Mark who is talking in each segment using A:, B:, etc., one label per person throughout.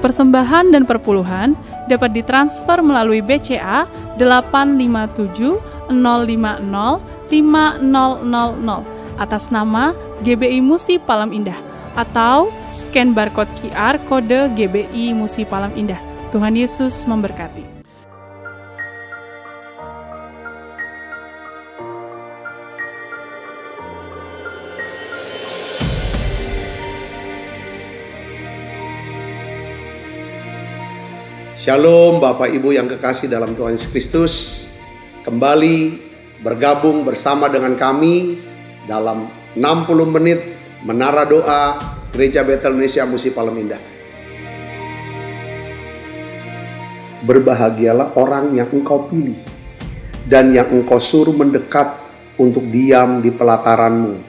A: persembahan dan perpuluhan dapat ditransfer melalui BCA 857 050 5000 atas nama GBI Musi Palam Indah atau scan barcode QR kode GBI Musi Palam Indah. Tuhan Yesus memberkati.
B: Shalom Bapak Ibu yang kekasih dalam Tuhan Yesus Kristus. Kembali bergabung bersama dengan kami dalam 60 menit Menara Doa Gereja Betel Indonesia Musi Palam Indah. Berbahagialah orang yang engkau pilih dan yang engkau suruh mendekat untuk diam di pelataranmu.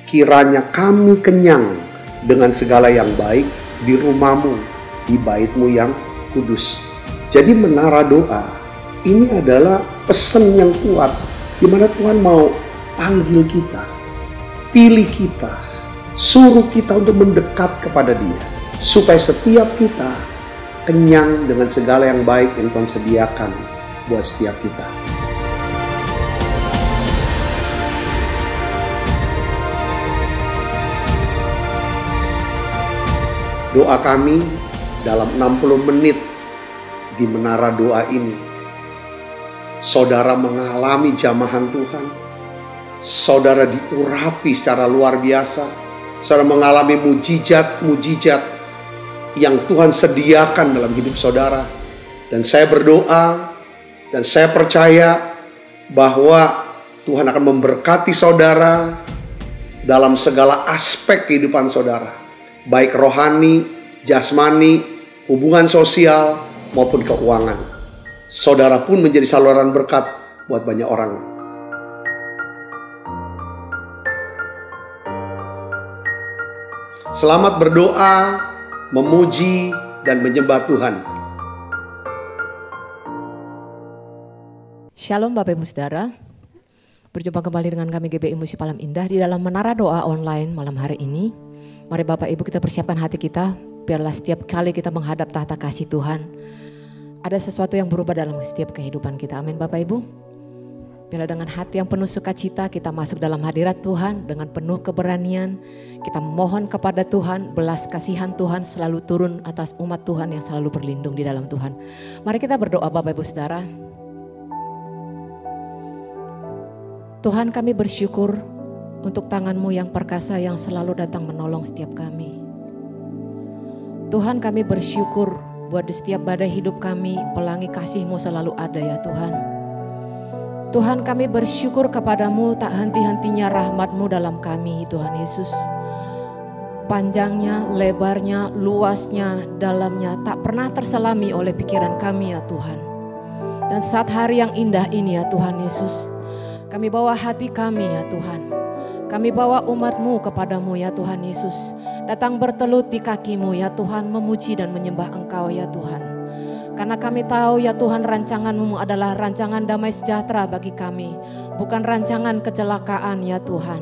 B: Kiranya kami kenyang dengan segala yang baik di rumahmu, di baitmu yang kudus. Jadi menara doa ini adalah pesan yang kuat di mana Tuhan mau panggil kita, pilih kita, suruh kita untuk mendekat kepada Dia supaya setiap kita kenyang dengan segala yang baik yang Tuhan sediakan buat setiap kita. Doa kami dalam 60 menit di menara doa ini, saudara mengalami jamahan Tuhan, saudara diurapi secara luar biasa, saudara mengalami mujizat-mujizat yang Tuhan sediakan dalam hidup saudara. Dan saya berdoa dan saya percaya bahwa Tuhan akan memberkati saudara dalam segala aspek kehidupan saudara, baik rohani, jasmani, hubungan sosial maupun keuangan. Saudara pun menjadi saluran berkat buat banyak orang. Selamat berdoa, memuji, dan menyembah Tuhan.
C: Shalom Bapak Ibu Saudara. Berjumpa kembali dengan kami GBI Musi Palam Indah di dalam Menara Doa Online malam hari ini. Mari Bapak Ibu kita persiapkan hati kita. Biarlah setiap kali kita menghadap tahta kasih Tuhan, ada sesuatu yang berubah dalam setiap kehidupan kita. Amin Bapak Ibu. Biarlah dengan hati yang penuh sukacita kita masuk dalam hadirat Tuhan dengan penuh keberanian. Kita mohon kepada Tuhan, belas kasihan Tuhan selalu turun atas umat Tuhan yang selalu berlindung di dalam Tuhan. Mari kita berdoa Bapak Ibu Saudara. Tuhan, kami bersyukur untuk tangan-Mu yang perkasa yang selalu datang menolong setiap kami. Tuhan, kami bersyukur buat di setiap badai hidup kami, pelangi kasih-Mu selalu ada ya Tuhan. Tuhan, kami bersyukur kepadamu tak henti-hentinya rahmat-Mu dalam kami Tuhan Yesus. Panjangnya, lebarnya, luasnya, dalamnya tak pernah terselami oleh pikiran kami ya Tuhan. Dan saat hari yang indah ini ya Tuhan Yesus, kami bawa hati kami ya Tuhan. Kami bawa umat-Mu kepadamu ya Tuhan Yesus. Datang bertelut di kaki-Mu ya Tuhan, memuji dan menyembah Engkau ya Tuhan. Karena kami tahu ya Tuhan, rancangan-Mu adalah rancangan damai sejahtera bagi kami, bukan rancangan kecelakaan ya Tuhan.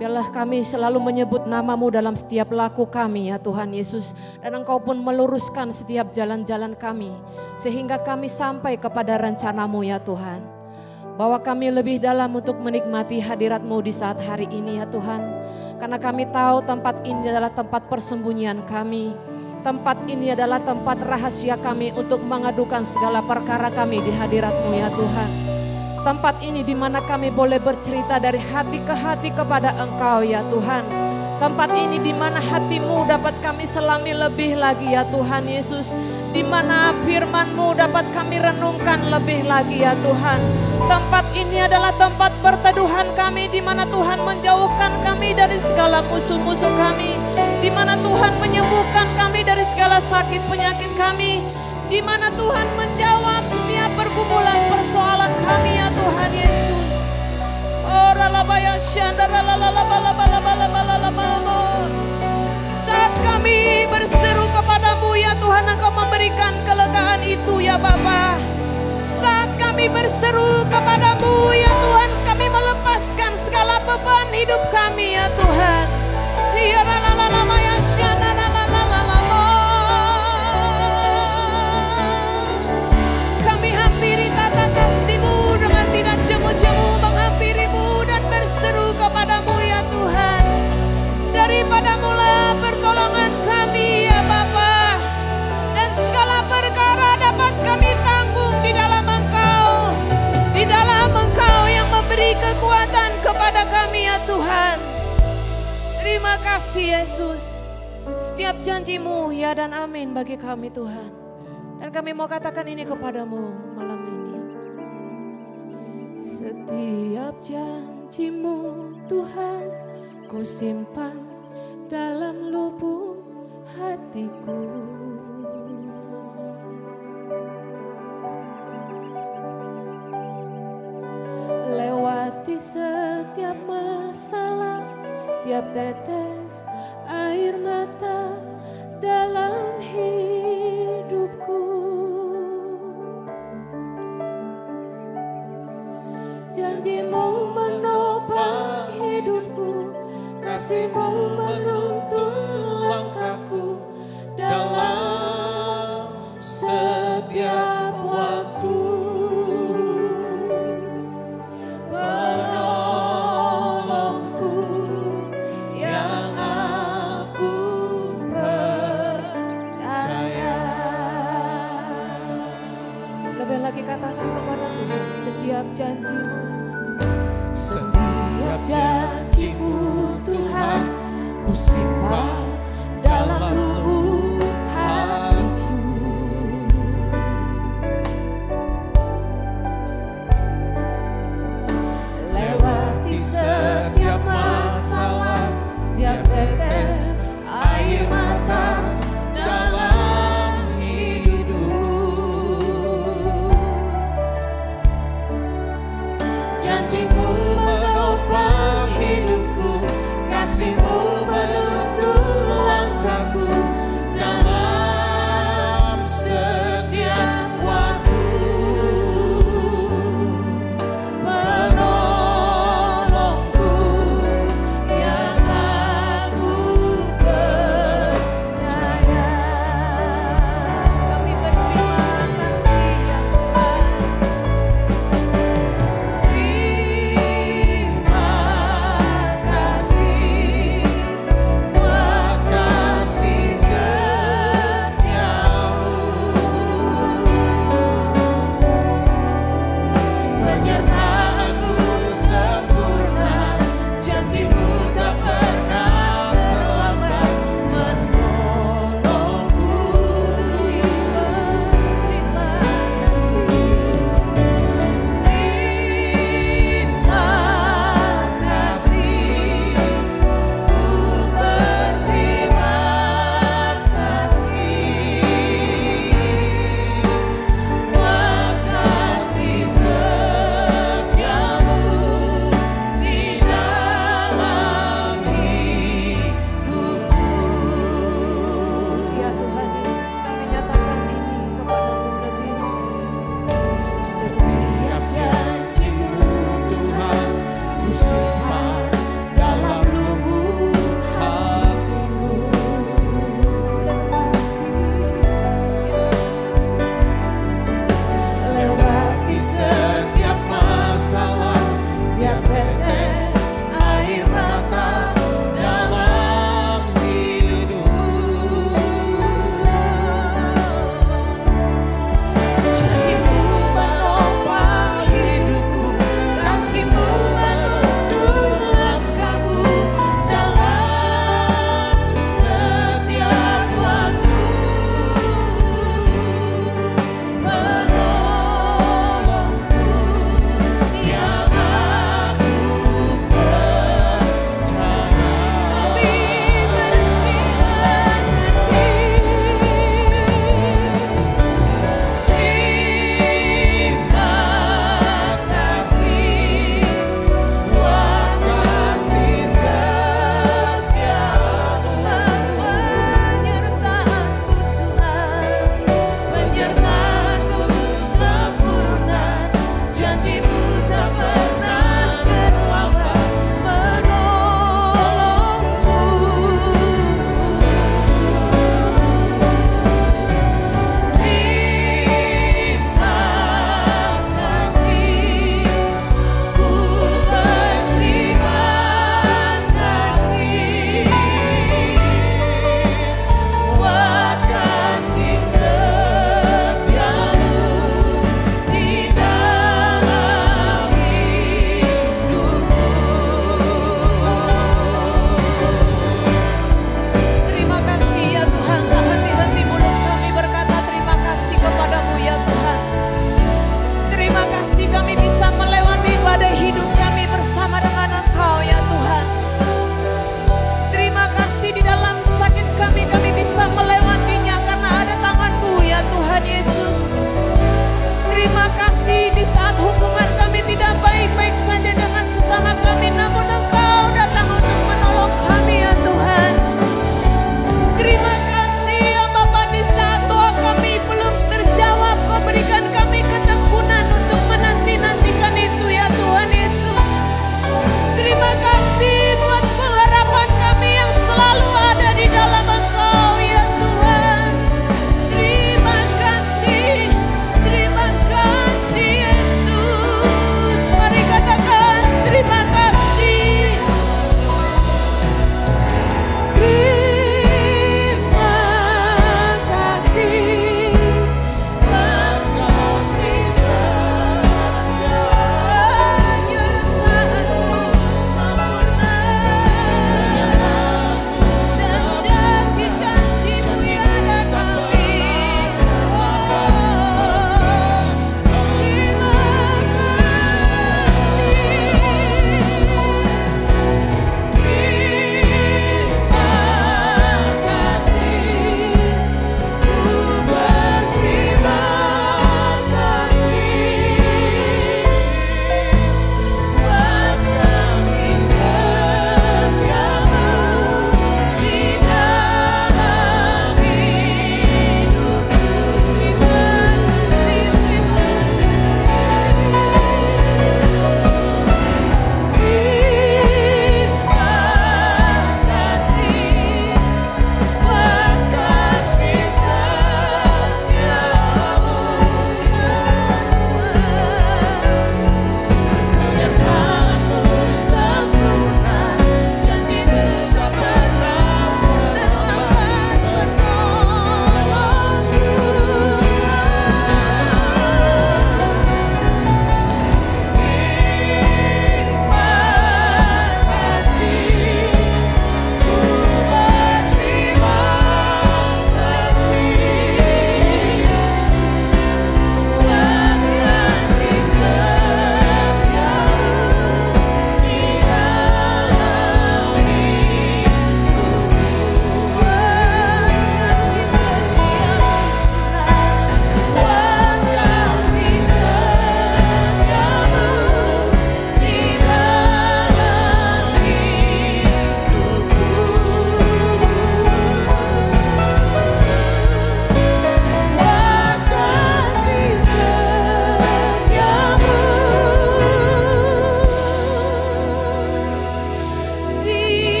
C: Biarlah kami selalu menyebut nama-Mu dalam setiap laku kami ya Tuhan Yesus. Dan Engkau pun meluruskan setiap jalan-jalan kami, sehingga kami sampai kepada rencana-Mu ya Tuhan. Bawa kami lebih dalam untuk menikmati hadirat-Mu di saat hari ini ya Tuhan. Karena kami tahu tempat ini adalah tempat persembunyian kami. Tempat ini adalah tempat rahasia kami untuk mengadukan segala perkara kami di hadirat-Mu ya Tuhan. Tempat ini di mana kami boleh bercerita dari hati ke hati kepada Engkau ya Tuhan. Tempat ini di mana hati-Mu dapat kami selami lebih lagi ya Tuhan Yesus. Di mana firman-Mu dapat kami renungkan lebih lagi ya Tuhan. Tempat ini adalah tempat perteduhan kami, di mana Tuhan menjauhkan kami dari segala musuh-musuh kami, di mana Tuhan menyembuhkan kami dari segala sakit penyakit kami, di mana Tuhan menjawab setiap pergumulan persoalan kami ya Tuhan Yesus. Saat kami berseru kepadamu ya Tuhan, Engkau memberikan kelegaan itu ya Bapa. Saat kami berseru kepadamu ya Tuhan, kami melepaskan segala beban hidup kami ya Tuhan. kasih Yesus. Setiap janji-Mu ya dan amin bagi kami Tuhan. Dan kami mau katakan ini kepadamu malam ini. Setiap janji-Mu Tuhan, ku simpan dalam lubuk hatiku. Lewati setiap masalah, tiap tetes air mata dalam hidupku. Janji-Mu menopang hidupku, kasih-Mu menuntun langkahku dalam setiap waktu. Penolongku yang aku percaya. Lebih lagi katakan kepada Tuhan, setiap janji-Mu, setiap janji-Mu Tuhan, ku simpan dalam lubuk hatiku. Lewati setiap masalah, tiap tetes air mata dalam hidupku. Janji-Mu menopang hidupku, kasih-Mu menuntun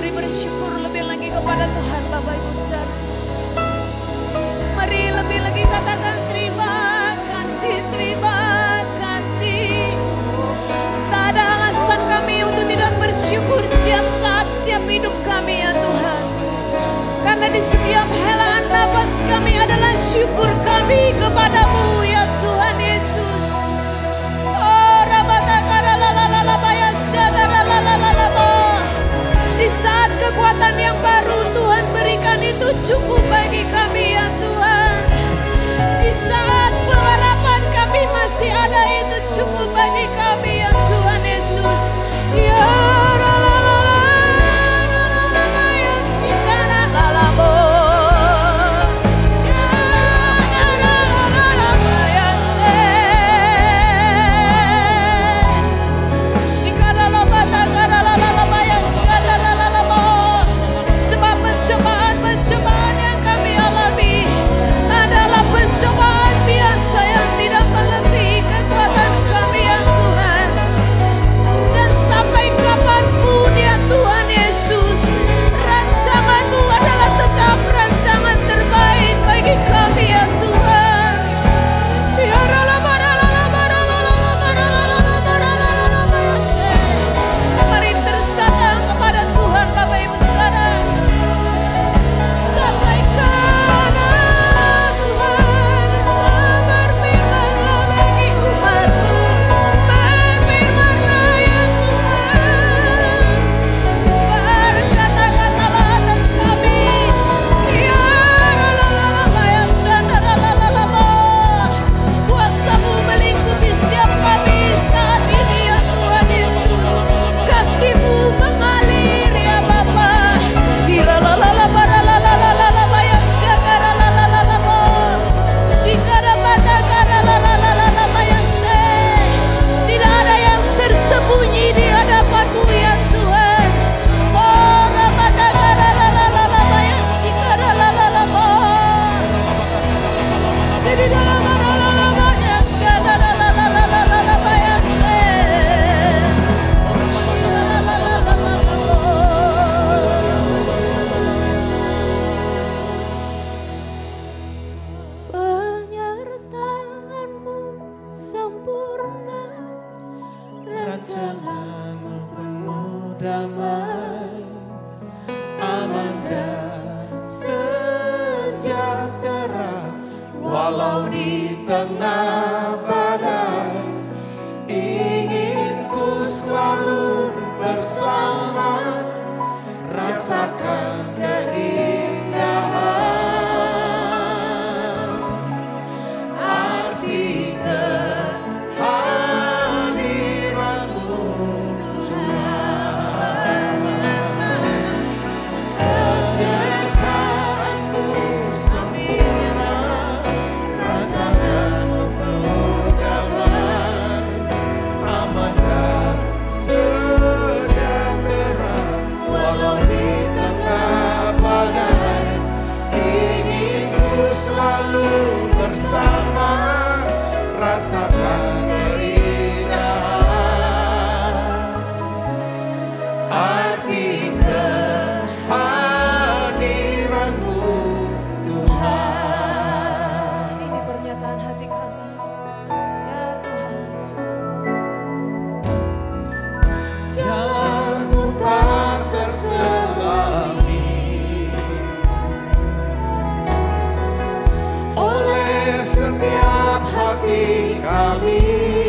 C: Mari bersyukur lebih lagi kepada Tuhan Bapak Ibu Saudara. Mari lebih lagi katakan terima kasih, terima kasih. Tak ada alasan kami untuk tidak bersyukur setiap saat, setiap hidup kami ya Tuhan. Karena di setiap helaan nafas kami adalah syukur kami kepadamu ya Tuhan Yesus. Oh di saat kekuatan yang baru Tuhan berikan itu cukup bagi kami ya Tuhan. Di saat pengharapan kami masih ada itu cukup bagi kami ya Tuhan Yesus. Ya
D: setiap hati kami.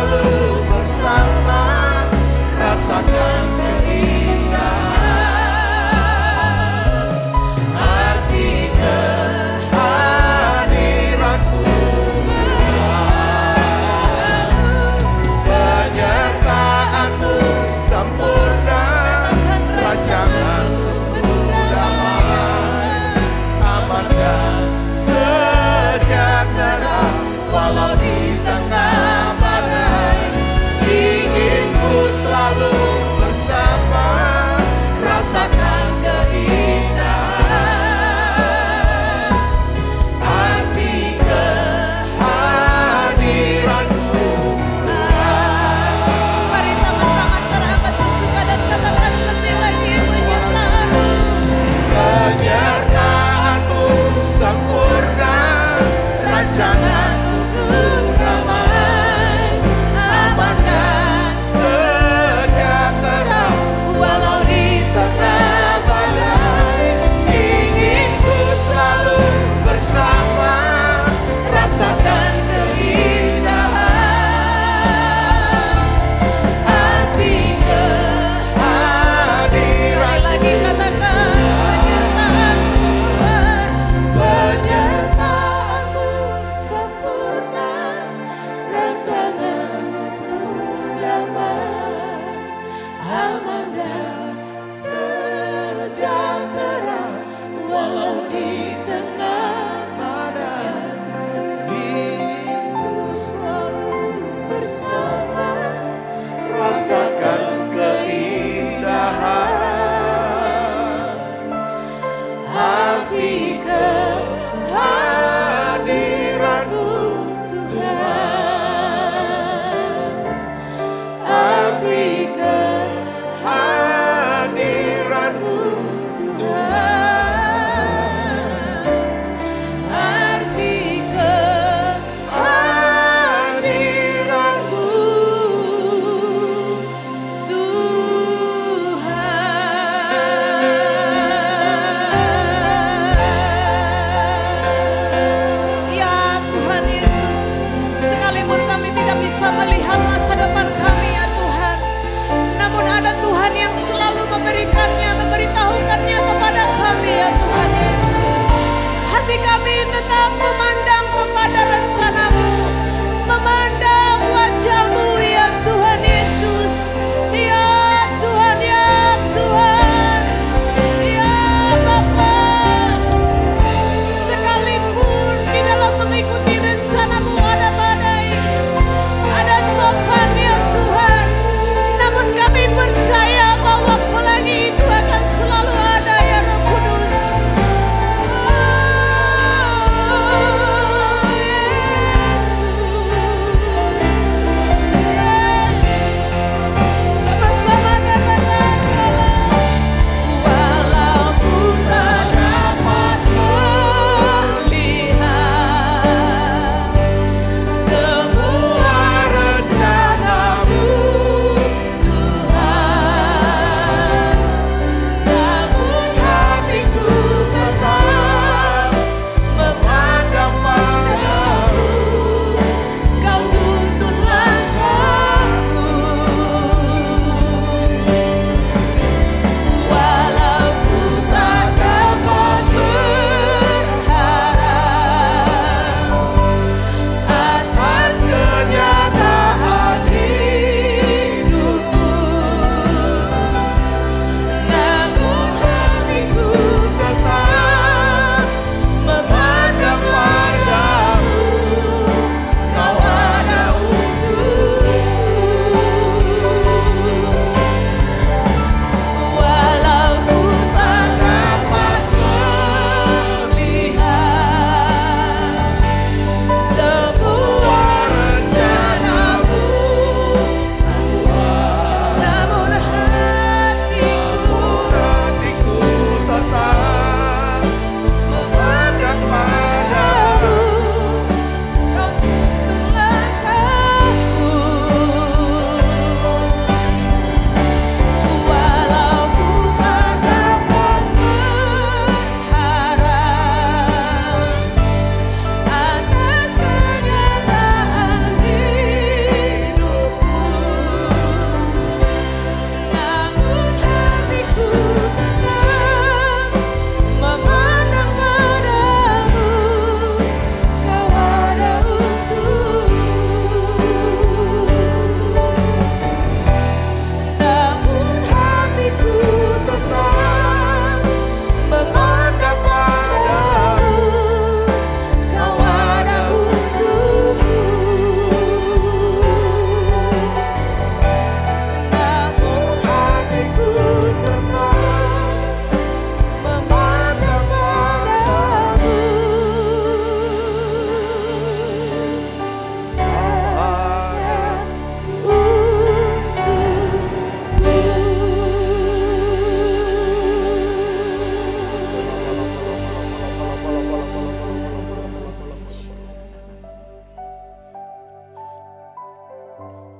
D: selalu bersama, rasakan keindahan arti kehadiranmu Tuhan. Penyertaanmu sempurna, rancanganmu damai, aman dan sejahtera walau di tengah badai. Inginku selalu bersama, rasakan keindahan arti kehadiranmu Tuhan.
C: Mari tangan-tangan terangkat bersuka dan katakan lebih lagi menyertamu.
D: Penyertaanmu sempurna, rancanganmu damai, aman dan sejahtera walau di tengah badai. Inginku selalu bersama, rasakan keindahan arti kehadiran.
C: Lagi katakan menyertamu Tuhan.
D: Penyertaanmu sempurna, rancanganmu damai, aman dan sejahtera walau di tengah badai. Inginku selalu bersama, rasakan keindahan arti kehadiranmu Tuhan. Arti kehadiranmu Tuhan. Arti kehadiranmu Tuhan.
C: Ya Tuhan Yesus, sekalipun kami tidak bisa melihat masa depan kami ya Tuhan, namun ada Tuhan yang selalu memberikannya, memberitahukannya kepada kami ya Tuhan Yesus. Hati kami tetap memandang kepada rencana-Mu, memandang wajah-Mu ya Tuhan Yesus. Ya Tuhan, ya Tuhan, ya Bapa. Sekalipun di dalam mengikuti rencana-Mu ada badai, ada topan ya Tuhan, namun kami percaya bahwa pelangi itu akan selalu ada ya Roh Kudus.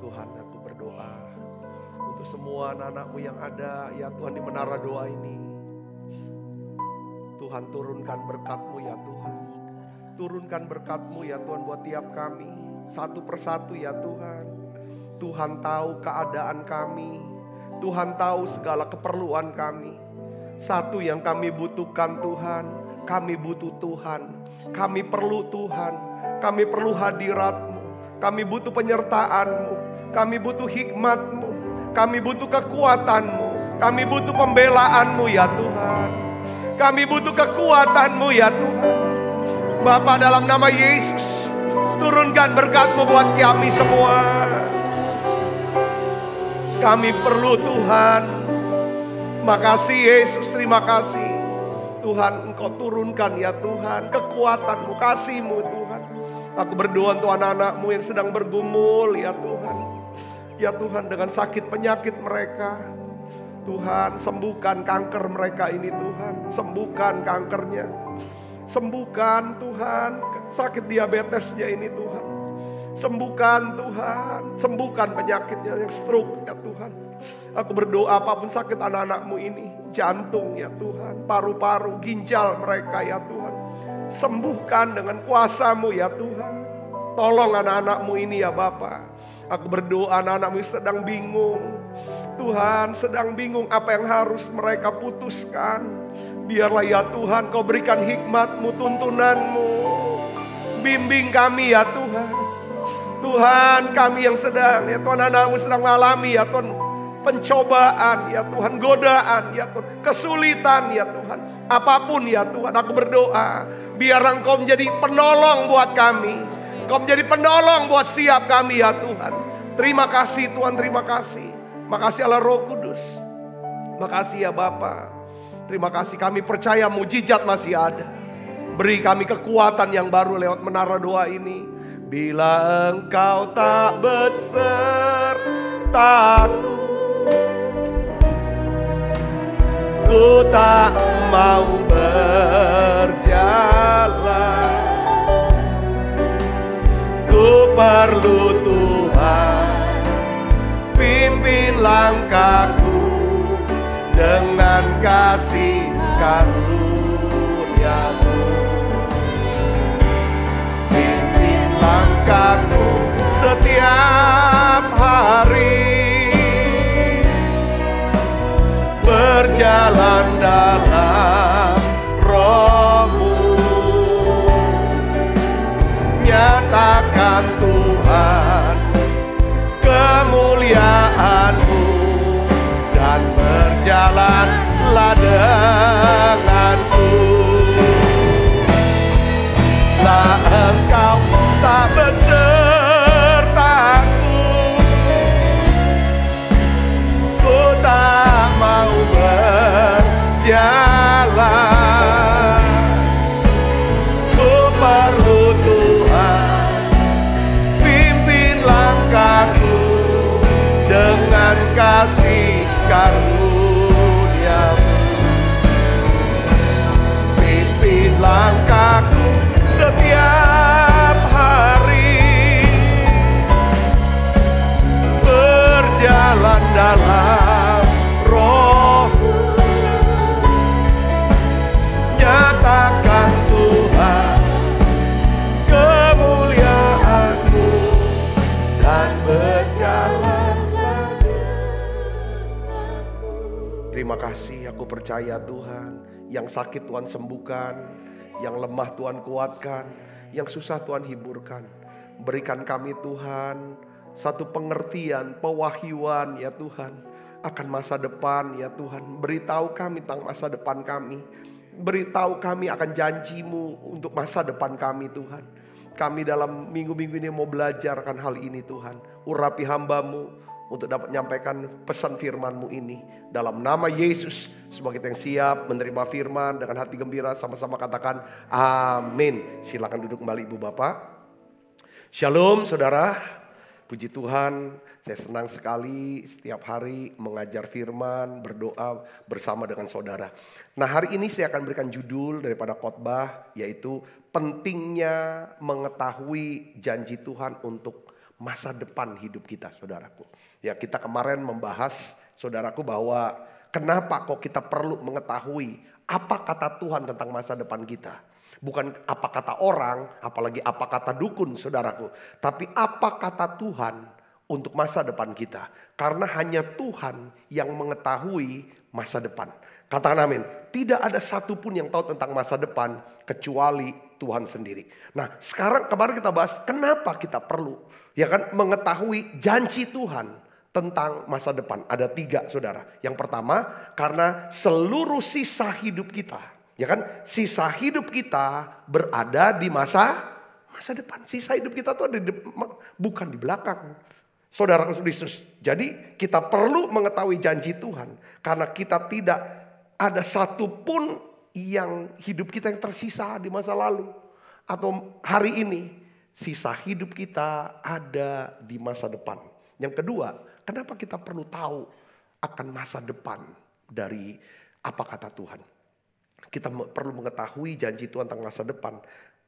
E: Tuhan, aku berdoa untuk semua anak-anak-Mu yang ada ya Tuhan di menara doa ini. Tuhan, turunkan berkat-Mu ya Tuhan. Turunkan berkat-Mu ya Tuhan buat tiap kami. Satu persatu ya Tuhan. Tuhan tahu keadaan kami. Tuhan tahu segala keperluan kami. Satu yang kami butuhkan Tuhan, kami butuh Tuhan. Kami perlu Tuhan. Kami perlu hadirat-Mu. Kami butuh penyertaan-Mu. Kami butuh hikmat-Mu. Kami butuh kekuatan-Mu. Kami butuh pembelaan-Mu ya Tuhan. Kami butuh kekuatan-Mu ya Tuhan. Bapa, dalam nama Yesus, turunkan berkat-Mu buat kami semua. Kami perlu Tuhan. Makasih Yesus, terima kasih. Tuhan, Engkau turunkan ya Tuhan kekuatan-Mu, kasih-Mu Tuhan. Aku berdoa untuk anak-anak-Mu yang sedang bergumul ya Tuhan. Ya Tuhan, dengan sakit penyakit mereka. Tuhan, sembuhkan kanker mereka ini Tuhan. Sembuhkan kankernya. Sembuhkan Tuhan sakit diabetesnya ini Tuhan. Sembuhkan Tuhan. Sembuhkan penyakitnya yang stroke ya Tuhan. Aku berdoa apapun sakit anak-anak-Mu ini. Jantung ya Tuhan. Paru-paru, ginjal mereka ya Tuhan. Sembuhkan dengan kuasa-Mu ya Tuhan. Tolong anak-anak-Mu ini ya Bapa. Aku berdoa anak-anak-Mu sedang bingung. Tuhan sedang bingung apa yang harus mereka putuskan. Biarlah ya Tuhan Kau berikan hikmat-Mu, tuntunan-Mu. Bimbing kami ya Tuhan. Tuhan, kami yang sedang ya Tuhan, anak-anak-Mu sedang mengalami ya Tuhan pencobaan ya Tuhan, godaan ya Tuhan, kesulitan ya Tuhan. Apapun ya Tuhan, aku berdoa biar Engkau menjadi penolong buat kami. Engkau menjadi penolong buat setiap kami ya Tuhan. Terima kasih Tuhan, terima kasih. Makasih Allah Roh Kudus. Makasih ya Bapa. Terima kasih, kami percaya mujizat masih ada. Beri kami kekuatan yang baru lewat menara doa ini. Bila Engkau tak besertaku, ku tak mau berjalan. Ku perlu Tuhan, pimpin langkahku dengan kasih karunia-Mu. Pimpin langkahku setiap hari, berjalan dalam Roh-Mu. Nyatakan Tuhan kemuliaan-Mu dan berjalanlah denganku. Lah Engkau tak besertaku, ku tak mau berjalan. Ku perlu Tuhan, pimpin langkahku dengan kasih karunia-Mu. Pimpin langkahku setiap hari, berjalan dalam Roh-Mu. Nyatakan Tuhan kemuliaan-Mu dan berjalanlah denganku. Terima kasih, aku percaya Tuhan. Yang sakit Tuhan sembuhkan, yang lemah Tuhan kuatkan, yang susah Tuhan hiburkan. Berikan kami Tuhan satu pengertian, pewahyuan ya Tuhan akan masa depan ya Tuhan. Beritahu kami tentang masa depan kami. Beritahu kami akan janji-Mu untuk masa depan kami Tuhan. Kami dalam minggu-minggu ini mau belajar akan hal ini Tuhan. Urapi hamba-Mu untuk dapat menyampaikan pesan firman-Mu ini. Dalam nama Yesus, semoga kita yang siap menerima firman dengan hati gembira, sama-sama katakan amin. Silakan duduk kembali Ibu Bapak. Shalom saudara, puji Tuhan. Saya senang sekali setiap hari mengajar firman, berdoa bersama dengan saudara. Nah, hari ini saya akan berikan judul daripada khotbah, yaitu pentingnya mengetahui janji Tuhan untuk masa depan hidup kita, saudaraku. Ya, kita kemarin membahas, saudaraku, bahwa kenapa kok kita perlu mengetahui apa kata Tuhan tentang masa depan kita. Bukan apa kata orang, apalagi apa kata dukun, saudaraku. Tapi apa kata Tuhan untuk masa depan kita. Karena hanya Tuhan yang mengetahui masa depan. Katakan amin. Tidak ada satupun yang tahu tentang masa depan kecuali Tuhan sendiri. Nah, sekarang kemarin kita bahas kenapa kita perlu mengetahui janji Tuhan tentang masa depan. Ada 3, saudara. Yang pertama, karena seluruh sisa hidup kita, sisa hidup kita berada di masa depan. Sisa hidup kita tuh ada bukan di belakang. Saudara Kristus. Jadi kita perlu mengetahui janji Tuhan karena kita tidak ada satupun yang hidup kita yang tersisa di masa lalu atau hari ini. Sisa hidup kita ada di masa depan. Yang kedua, kenapa kita perlu tahu akan masa depan dari apa kata Tuhan? Kita perlu mengetahui janji Tuhan tentang masa depan.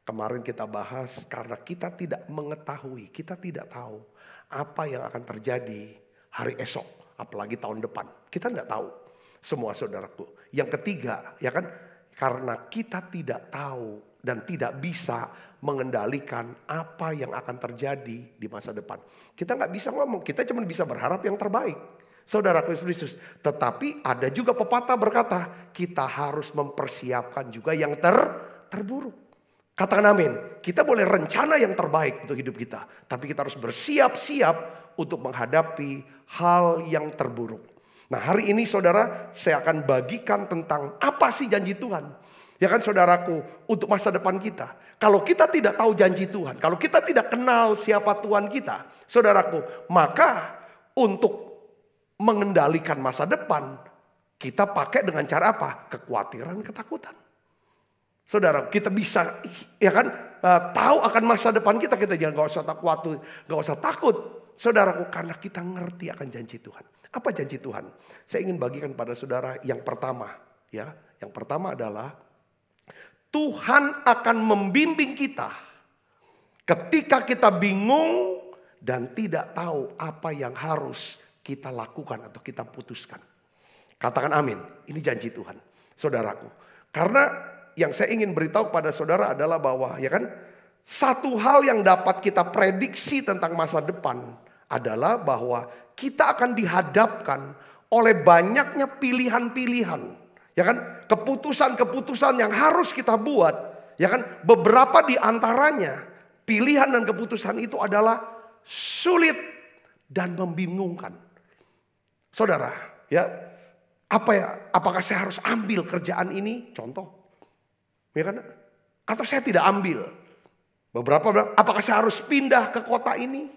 E: Kemarin kita bahas karena kita tidak mengetahui, kita tidak tahu apa yang akan terjadi hari esok, apalagi tahun depan. Kita tidak tahu semua, saudaraku. Yang ketiga, karena kita tidak tahu dan tidak bisa mengendalikan apa yang akan terjadi di masa depan. Kita nggak bisa ngomong, kita cuma bisa berharap yang terbaik. Saudara Kristus, tetapi ada juga pepatah berkata, kita harus mempersiapkan juga yang terburuk. Katakan amin. Kita boleh rencana yang terbaik untuk hidup kita, tapi kita harus bersiap-siap untuk menghadapi hal yang terburuk. Nah, hari ini saudara, saya akan bagikan tentang apa sih janji Tuhan. Saudaraku, untuk masa depan kita. Kalau kita tidak tahu janji Tuhan, kalau kita tidak kenal siapa Tuhan kita, saudaraku, maka untuk mengendalikan masa depan, kita pakai dengan cara apa? Kekhawatiran, ketakutan. Saudara, kita bisa tahu akan masa depan kita jangan gak usah takut. Saudaraku, karena kita ngerti akan janji Tuhan. Apa janji Tuhan? Saya ingin bagikan pada saudara yang pertama. Yang pertama adalah Tuhan akan membimbing kita ketika kita bingung dan tidak tahu apa yang harus kita lakukan atau kita putuskan. Katakan amin. Ini janji Tuhan, saudaraku. Karena yang saya ingin beritahu kepada saudara adalah bahwa satu hal yang dapat kita prediksi tentang masa depan adalah bahwa kita akan dihadapkan oleh banyaknya pilihan-pilihan. Keputusan-keputusan yang harus kita buat. Beberapa di antaranya pilihan dan keputusan itu adalah sulit dan membingungkan. Saudara, apakah saya harus ambil kerjaan ini? Contoh. Atau saya tidak ambil. Beberapa bilang, apakah saya harus pindah ke kota ini?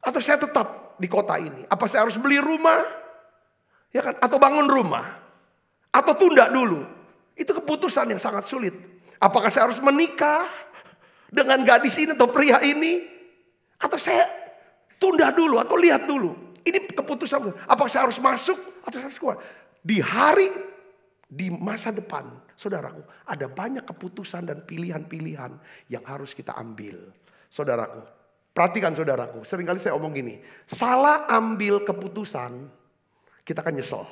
E: Atau saya tetap di kota ini? Apa saya harus beli rumah? Atau bangun rumah? Atau tunda dulu? Itu keputusan yang sangat sulit. Apakah saya harus menikah dengan gadis ini atau pria ini? Atau saya tunda dulu atau lihat dulu? Ini keputusan. Apakah saya harus masuk atau saya harus keluar? Di masa depan, saudaraku, ada banyak keputusan dan pilihan-pilihan yang harus kita ambil. Saudaraku, perhatikan saudaraku, seringkali saya omong gini, salah ambil keputusan, kita akan nyesel.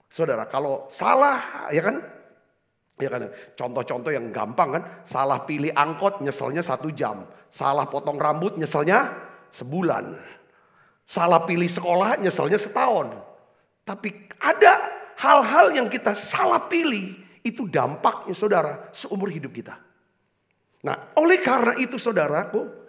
E: Saudara, kalau salah, contoh-contoh yang gampang salah pilih angkot nyeselnya 1 jam, salah potong rambut nyeselnya sebulan, salah pilih sekolah nyeselnya setahun. Tapi ada hal-hal yang kita salah pilih, itu dampaknya saudara seumur hidup kita. Nah, oleh karena itu saudaraku,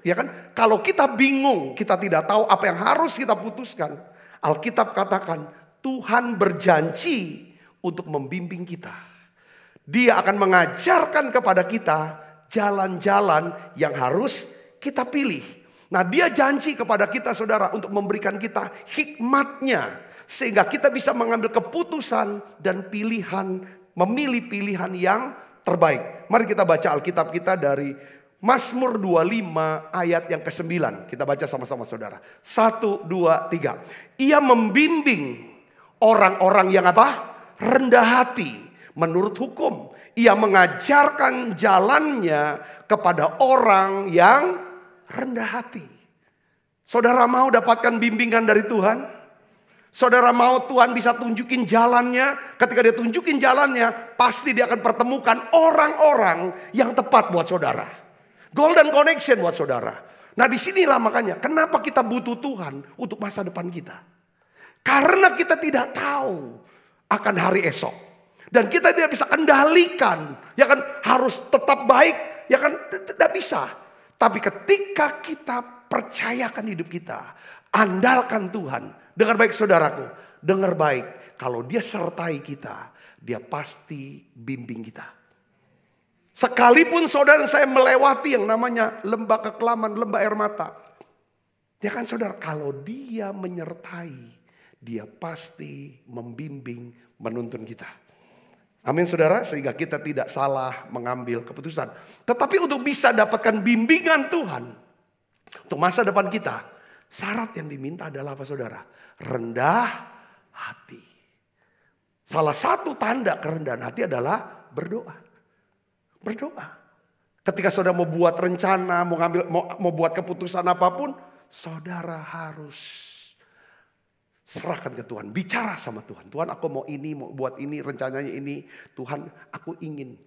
E: kalau kita bingung, kita tidak tahu apa yang harus kita putuskan. Alkitab katakan, Tuhan berjanji untuk membimbing kita. Dia akan mengajarkan kepada kita jalan-jalan yang harus kita pilih. Nah, dia janji kepada kita saudara untuk memberikan kita hikmatnya. Sehingga kita bisa mengambil keputusan dan pilihan, memilih pilihan yang terbaik. Mari kita baca Alkitab kita dari Mazmur 25 ayat yang ke-9. Kita baca sama-sama saudara. 1, 2, 3. Ia membimbing orang-orang yang rendah hati menurut hukum. Ia mengajarkan jalannya kepada orang yang rendah hati. Saudara mau dapatkan bimbingan dari Tuhan? Saudara mau Tuhan bisa tunjukin jalannya? Ketika dia tunjukin jalannya, pasti dia akan pertemukan orang-orang yang tepat buat saudara. Golden connection buat saudara. Nah disinilah makanya kenapa kita butuh Tuhan untuk masa depan kita. Karena kita tidak tahu akan hari esok. Dan kita tidak bisa kendalikan. Ya kan harus tetap baik. Ya kan tidak bisa. Tapi ketika kita percayakan hidup kita. Andalkan Tuhan. Dengar baik saudaraku. Dengar baik. Kalau dia sertai kita. Dia pasti bimbing kita. Sekalipun saudara dan saya melewati yang namanya lembah kekelaman, lembah air mata. Ya kan saudara, kalau dia menyertai, dia pasti membimbing, menuntun kita. Amin saudara, sehingga kita tidak salah mengambil keputusan. Tetapi untuk bisa dapatkan bimbingan Tuhan, untuk masa depan kita, syarat yang diminta adalah apa saudara? Rendah hati. Salah satu tanda kerendahan hati adalah berdoa. Berdoa. Ketika saudara mau buat rencana, mau buat keputusan apapun, saudara harus serahkan ke Tuhan. Bicara sama Tuhan. Tuhan aku mau ini, mau buat ini, rencananya ini. Tuhan aku ingin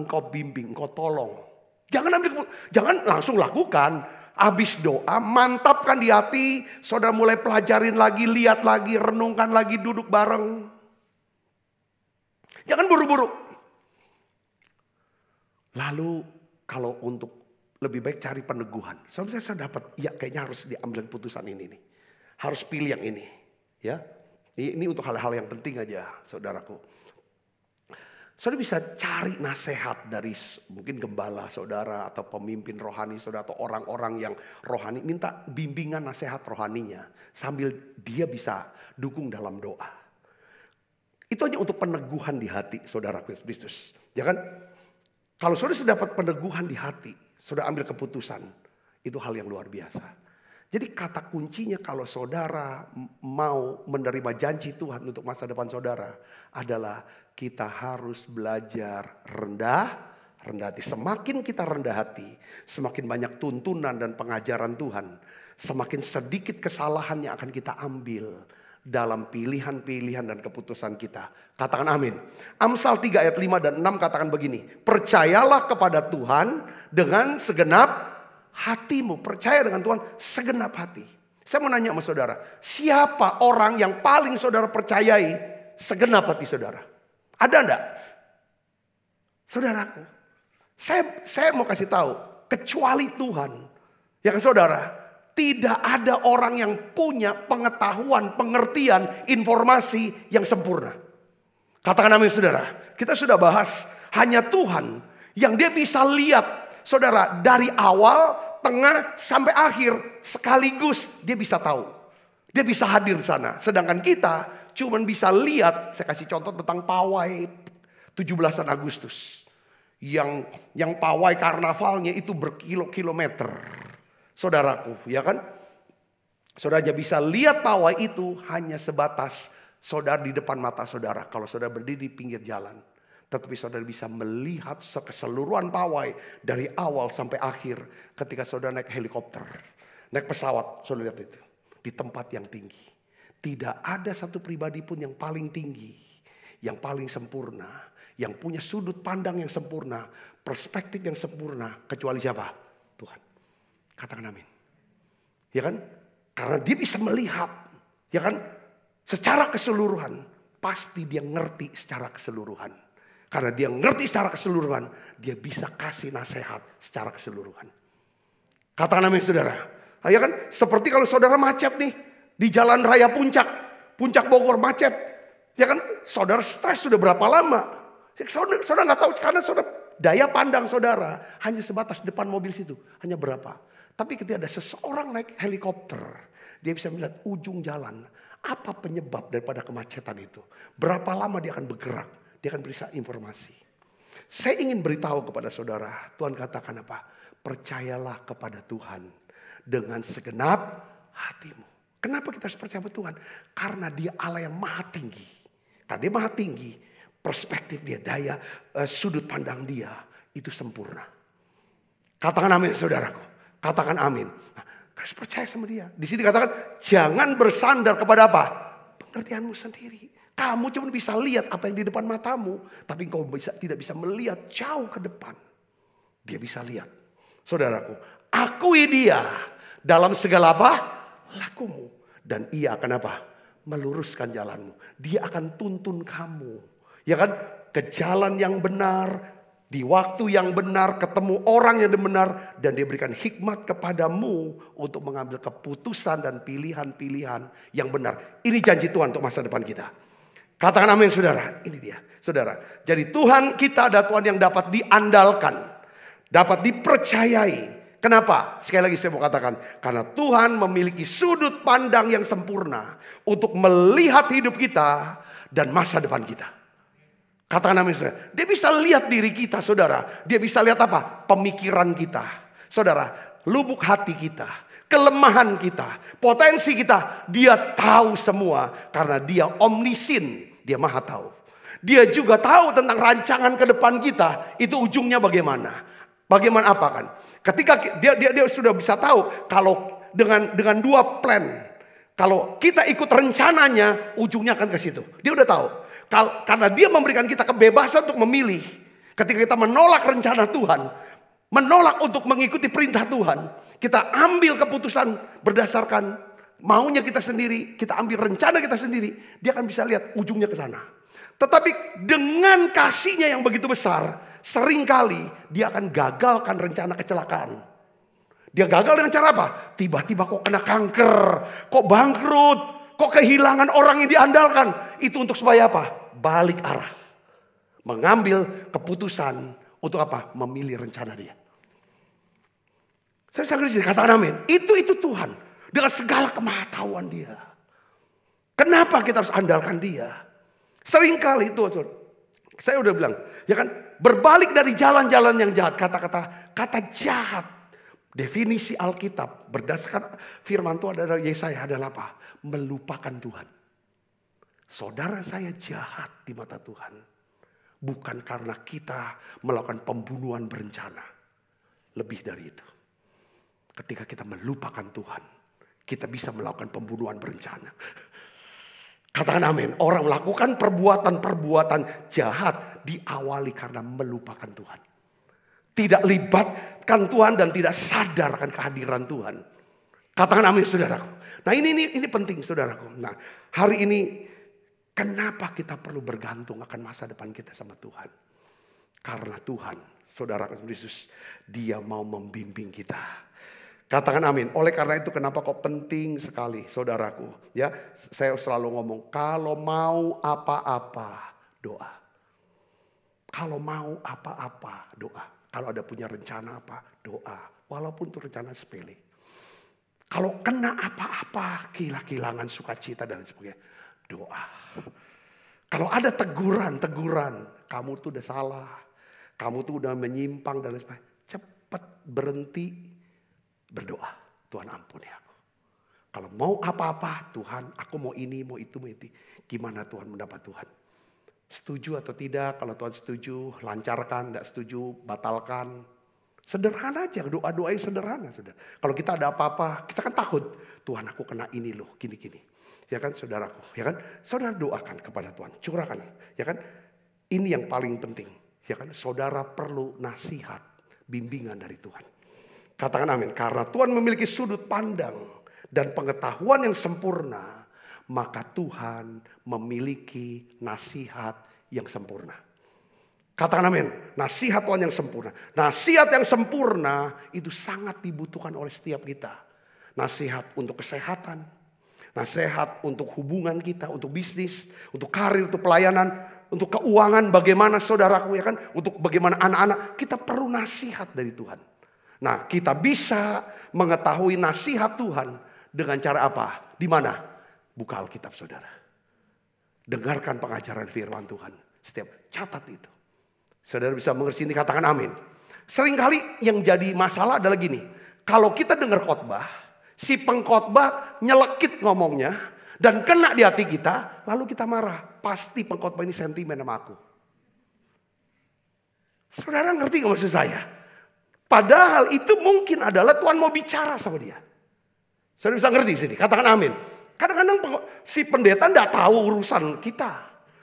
E: engkau bimbing, engkau tolong. Jangan langsung lakukan. Habis doa, mantapkan di hati. Saudara mulai pelajarin lagi, lihat lagi, renungkan lagi, duduk bareng. Jangan buru-buru. Lalu kalau untuk lebih baik cari peneguhan. Sampai saya dapat, ya kayaknya harus diambil keputusan ini nih. Harus pilih yang ini. Ya, ini untuk hal-hal yang penting aja saudaraku. Saudara bisa cari nasihat dari mungkin gembala saudara atau pemimpin rohani saudara atau orang-orang yang rohani. Minta bimbingan nasihat rohaninya sambil dia bisa dukung dalam doa. Itu hanya untuk peneguhan di hati saudara Kristus. Ya kan? Kalau saudara sudah dapat peneguhan di hati, saudara ambil keputusan. Itu hal yang luar biasa. Jadi kata kuncinya kalau saudara mau menerima janji Tuhan untuk masa depan saudara adalah kita harus belajar rendah hati. Semakin kita rendah hati, semakin banyak tuntunan dan pengajaran Tuhan. Semakin sedikit kesalahan yang akan kita ambil dalam pilihan-pilihan dan keputusan kita. Katakan amin. Amsal 3 ayat 5 dan 6 katakan begini. Percayalah kepada Tuhan dengan segenap hatimu. Percaya dengan Tuhan segenap hati. Saya mau nanya sama saudara. Siapa orang yang paling saudara percayai segenap hati saudara? Ada enggak? Saudaraku. Saya mau kasih tahu. Kecuali Tuhan. Ya kan saudara? Tidak ada orang yang punya pengetahuan, pengertian, informasi yang sempurna. Katakan amin saudara. Kita sudah bahas. Hanya Tuhan yang dia bisa lihat. Saudara dari awal, tengah sampai akhir sekaligus dia bisa tahu. Dia bisa hadir di sana. Sedangkan kita cuman bisa lihat, saya kasih contoh tentang pawai 17 Agustus. Yang pawai karnavalnya itu berkilo-kilometer. Saudaraku, ya kan? Saudara hanya bisa lihat pawai itu hanya sebatas saudara di depan mata saudara. Kalau saudara berdiri di pinggir jalan. Tetapi saudara bisa melihat keseluruhan pawai dari awal sampai akhir ketika saudara naik helikopter. Naik pesawat, saudara lihat itu. Di tempat yang tinggi. Tidak ada satu pribadi pun yang paling tinggi. Yang paling sempurna. Yang punya sudut pandang yang sempurna. Perspektif yang sempurna. Kecuali siapa? Tuhan. Katakan amin. Ya kan? Karena dia bisa melihat. Ya kan? Secara keseluruhan. Pasti dia ngerti secara keseluruhan. Karena dia ngerti secara keseluruhan, dia bisa kasih nasihat secara keseluruhan. Katakan amin saudara. Ya kan? Seperti kalau saudara macet nih di jalan raya Puncak Bogor macet. Ya kan? Saudara stres sudah berapa lama? Saudara nggak tahu karena saudara daya pandang saudara hanya sebatas depan mobil situ, hanya berapa. Tapi ketika ada seseorang naik helikopter, dia bisa melihat ujung jalan. Apa penyebab daripada kemacetan itu? Berapa lama dia akan bergerak? Dia akan beri informasi. Saya ingin beritahu kepada saudara. Tuhan katakan apa? Percayalah kepada Tuhan dengan segenap hatimu. Kenapa kita harus percaya pada Tuhan? Karena dia Allah yang maha tinggi. Karena dia maha tinggi. Perspektif dia, daya, sudut pandang dia itu sempurna. Katakan amin saudaraku. Katakan amin. Nah, Harus percaya sama dia. Di sini dikatakan jangan bersandar kepada apa? Pengertianmu sendiri. Kamu cuma bisa lihat apa yang di depan matamu. Tapi engkau tidak bisa melihat jauh ke depan. Dia bisa lihat. Saudaraku, akui dia dalam segala apa? Lakumu. Dan ia akan apa? Meluruskan jalanmu. Dia akan tuntun kamu. Ya kan? Ke jalan yang benar. Di waktu yang benar. Ketemu orang yang benar. Dan dia berikan hikmat kepadamu. Untuk mengambil keputusan dan pilihan-pilihan yang benar. Ini janji Tuhan untuk masa depan kita. Katakan amin saudara. Ini dia saudara. Jadi Tuhan kita adalah Tuhan yang dapat diandalkan. Dapat dipercayai. Kenapa? Sekali lagi saya mau katakan. Karena Tuhan memiliki sudut pandang yang sempurna. Untuk melihat hidup kita. Dan masa depan kita. Katakan amin saudara. Dia bisa lihat diri kita saudara. Dia bisa lihat apa? Pemikiran kita. Saudara, lubuk hati kita. Kelemahan kita. Potensi kita. Dia tahu semua. Karena dia omnisin. Dia maha tahu. Dia juga tahu tentang rancangan ke depan kita. Itu ujungnya bagaimana. Bagaimana apa kan? Ketika dia sudah bisa tahu kalau dengan dua plan, kalau kita ikut rencananya, ujungnya akan ke situ. Dia udah tahu. Karena dia memberikan kita kebebasan untuk memilih. Ketika kita menolak rencana Tuhan, menolak untuk mengikuti perintah Tuhan, kita ambil keputusan berdasarkan maunya kita sendiri, kita ambil rencana kita sendiri, dia akan bisa lihat ujungnya ke sana. Tetapi dengan kasihnya yang begitu besar, seringkali dia akan gagalkan rencana kecelakaan. Dia gagal dengan cara apa? Tiba-tiba kok kena kanker, kok bangkrut, kok kehilangan orang yang diandalkan. Itu untuk supaya apa? Balik arah. Mengambil keputusan untuk apa? Memilih rencana dia. Saya bisa katakan amin. Itu Tuhan. Dengan segala kemahatauan dia. Kenapa kita harus andalkan dia? Seringkali itu, saya udah bilang, ya kan, berbalik dari jalan-jalan yang jahat. Kata jahat, definisi Alkitab berdasarkan firman Tuhan adalah Yesaya adalah apa? Melupakan Tuhan. Saudara saya jahat di mata Tuhan. Bukan karena kita melakukan pembunuhan berencana. Lebih dari itu. Ketika kita melupakan Tuhan, kita bisa melakukan pembunuhan berencana. Katakan amin. Orang melakukan perbuatan-perbuatan jahat diawali karena melupakan Tuhan. Tidak libatkan Tuhan dan tidak sadar akan kehadiran Tuhan. Katakan amin saudaraku. Nah ini penting saudaraku. Nah hari ini kenapa kita perlu bergantung akan masa depan kita sama Tuhan? Karena Tuhan, saudara Yesus, dia mau membimbing kita. Katakan amin. Oleh karena itu kenapa kok penting sekali saudaraku. Ya, saya selalu ngomong kalau mau apa-apa doa. Kalau mau apa-apa doa. Kalau ada punya rencana apa doa. Walaupun itu rencana sepele. Kalau kena apa-apa kehilangan sukacita dan sebagainya doa. Kalau ada teguran, kamu tuh udah salah. Kamu tuh udah menyimpang dan sebagainya. Cepat berhenti. Berdoa, Tuhan ampuni aku. Kalau mau apa-apa, Tuhan aku mau ini, mau itu, mau itu. Gimana Tuhan mendapat Tuhan? Setuju atau tidak? Kalau Tuhan setuju, lancarkan. Tidak setuju, batalkan. Sederhana aja, doa-doa yang sederhana. Saudara. Kalau kita ada apa-apa, kita kan takut. Tuhan aku kena ini loh, gini-gini. Ya kan saudaraku, ya kan? Saudara doakan kepada Tuhan, curahkan. Ya kan? Ini yang paling penting. Ya kan? Saudara perlu nasihat, bimbingan dari Tuhan. Katakan amin. Karena Tuhan memiliki sudut pandang dan pengetahuan yang sempurna, maka Tuhan memiliki nasihat yang sempurna. Katakan amin. Nasihat Tuhan yang sempurna. Nasihat yang sempurna itu sangat dibutuhkan oleh setiap kita. Nasihat untuk kesehatan. Nasihat untuk hubungan kita, untuk bisnis, untuk karir, untuk pelayanan, untuk keuangan. Bagaimana saudaraku ya kan? Untuk bagaimana anak-anak. Kita perlu nasihat dari Tuhan. Nah, kita bisa mengetahui nasihat Tuhan dengan cara apa? Di mana? Buka Alkitab, saudara. Dengarkan pengajaran firman Tuhan. Setiap catat itu. Saudara bisa mengerti ini, katakan amin. Seringkali yang jadi masalah adalah gini. Kalau kita dengar khotbah, si pengkhotbah nyelekit ngomongnya dan kena di hati kita, lalu kita marah. Pasti pengkhotbah ini sentimen sama aku. Saudara ngerti gak maksud saya? Padahal itu mungkin adalah Tuhan mau bicara sama dia. Saudara bisa ngerti sini, katakan amin. Kadang-kadang si pendeta tidak tahu urusan kita,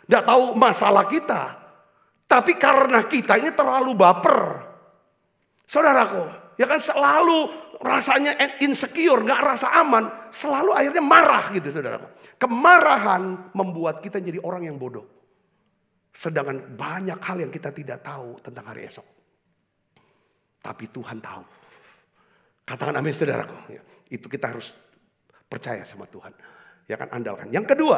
E: tidak tahu masalah kita. Tapi karena kita ini terlalu baper. Saudaraku, ya kan selalu rasanya insecure, gak rasa aman. Selalu akhirnya marah gitu saudaraku. Kemarahan membuat kita jadi orang yang bodoh. Sedangkan banyak hal yang kita tidak tahu tentang hari esok. Tapi Tuhan tahu. Katakan amin saudaraku. Itu kita harus percaya sama Tuhan. Ya kan, andalkan. Yang kedua,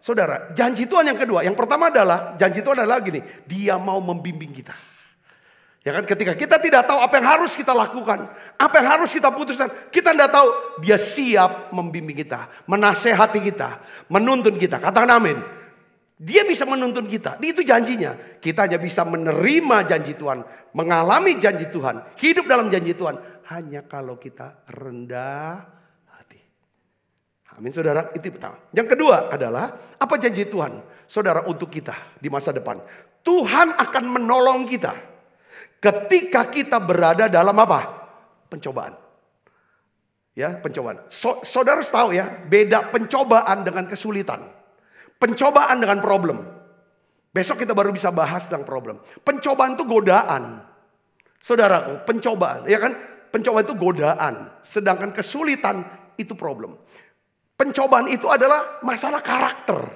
E: saudara, janji Tuhan yang kedua. Yang pertama adalah, janji Tuhan adalah gini. Dia mau membimbing kita. Ya kan, ketika kita tidak tahu apa yang harus kita lakukan. Apa yang harus kita putuskan. Kita tidak tahu, dia siap membimbing kita. Menasehati kita. Menuntun kita. Katakan amin. Dia bisa menuntun kita. Itu janjinya. Kita hanya bisa menerima janji Tuhan. Mengalami janji Tuhan. Hidup dalam janji Tuhan. Hanya kalau kita rendah hati. Amin saudara. Itu pertama. Yang kedua adalah. Apa janji Tuhan? Saudara, untuk kita di masa depan. Tuhan akan menolong kita. Ketika kita berada dalam apa? Pencobaan. Ya, pencobaan. Saudara harus tahu ya. Beda pencobaan dengan kesulitan. Pencobaan dengan problem. Besok kita baru bisa bahas tentang problem. Pencobaan itu godaan. Saudaraku, pencobaan. Ya kan? Pencobaan itu godaan. Sedangkan kesulitan itu problem. Pencobaan itu adalah masalah karakter.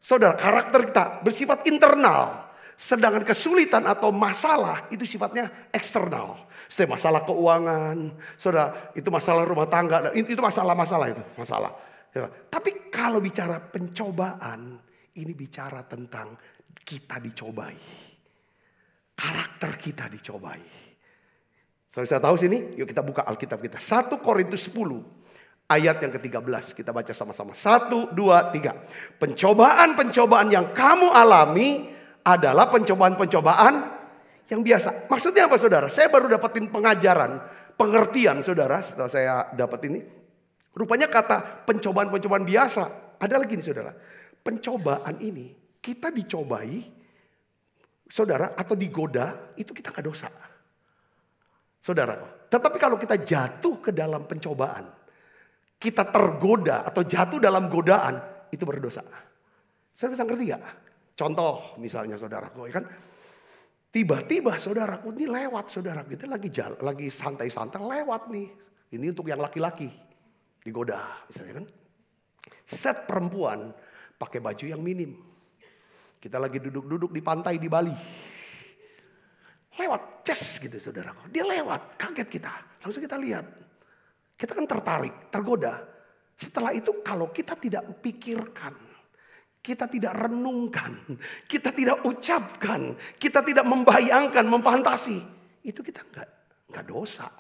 E: Saudara, karakter kita bersifat internal. Sedangkan kesulitan atau masalah itu sifatnya eksternal. Setiap masalah keuangan. Saudara, itu masalah rumah tangga. Itu masalah-masalah itu. Masalah. Ya, tapi kalau bicara pencobaan, ini bicara tentang kita dicobai. Karakter kita dicobai. Saya tahu sini, yuk kita buka Alkitab kita. 1 Korintus 10 ayat yang ke-13. Kita baca sama-sama. 1, 2, 3. Pencobaan-pencobaan yang kamu alami adalah pencobaan-pencobaan yang biasa. Maksudnya apa saudara? Saya baru dapetin pengajaran, pengertian saudara setelah saya dapat ini. Rupanya kata pencobaan-pencobaan biasa. Ada lagi nih saudara. Pencobaan ini kita dicobai saudara atau digoda itu kita gak dosa. Saudara. Tetapi kalau kita jatuh ke dalam pencobaan. Kita tergoda atau jatuh dalam godaan. Itu berdosa. Saudara bisa ngerti gak? Contoh misalnya saudaraku. Kan tiba-tiba saudaraku ini lewat saudaraku. Kita lagi santai-santai lewat nih. Ini untuk yang laki-laki. Digoda misalnya kan. Set perempuan pakai baju yang minim. Kita lagi duduk-duduk di pantai di Bali. Lewat, ces gitu saudara. Dia lewat, kaget kita. Langsung kita lihat. Kita kan tertarik, tergoda. Setelah itu kalau kita tidak pikirkan. Kita tidak renungkan. Kita tidak ucapkan. Kita tidak membayangkan, memfantasi. Itu kita enggak dosa.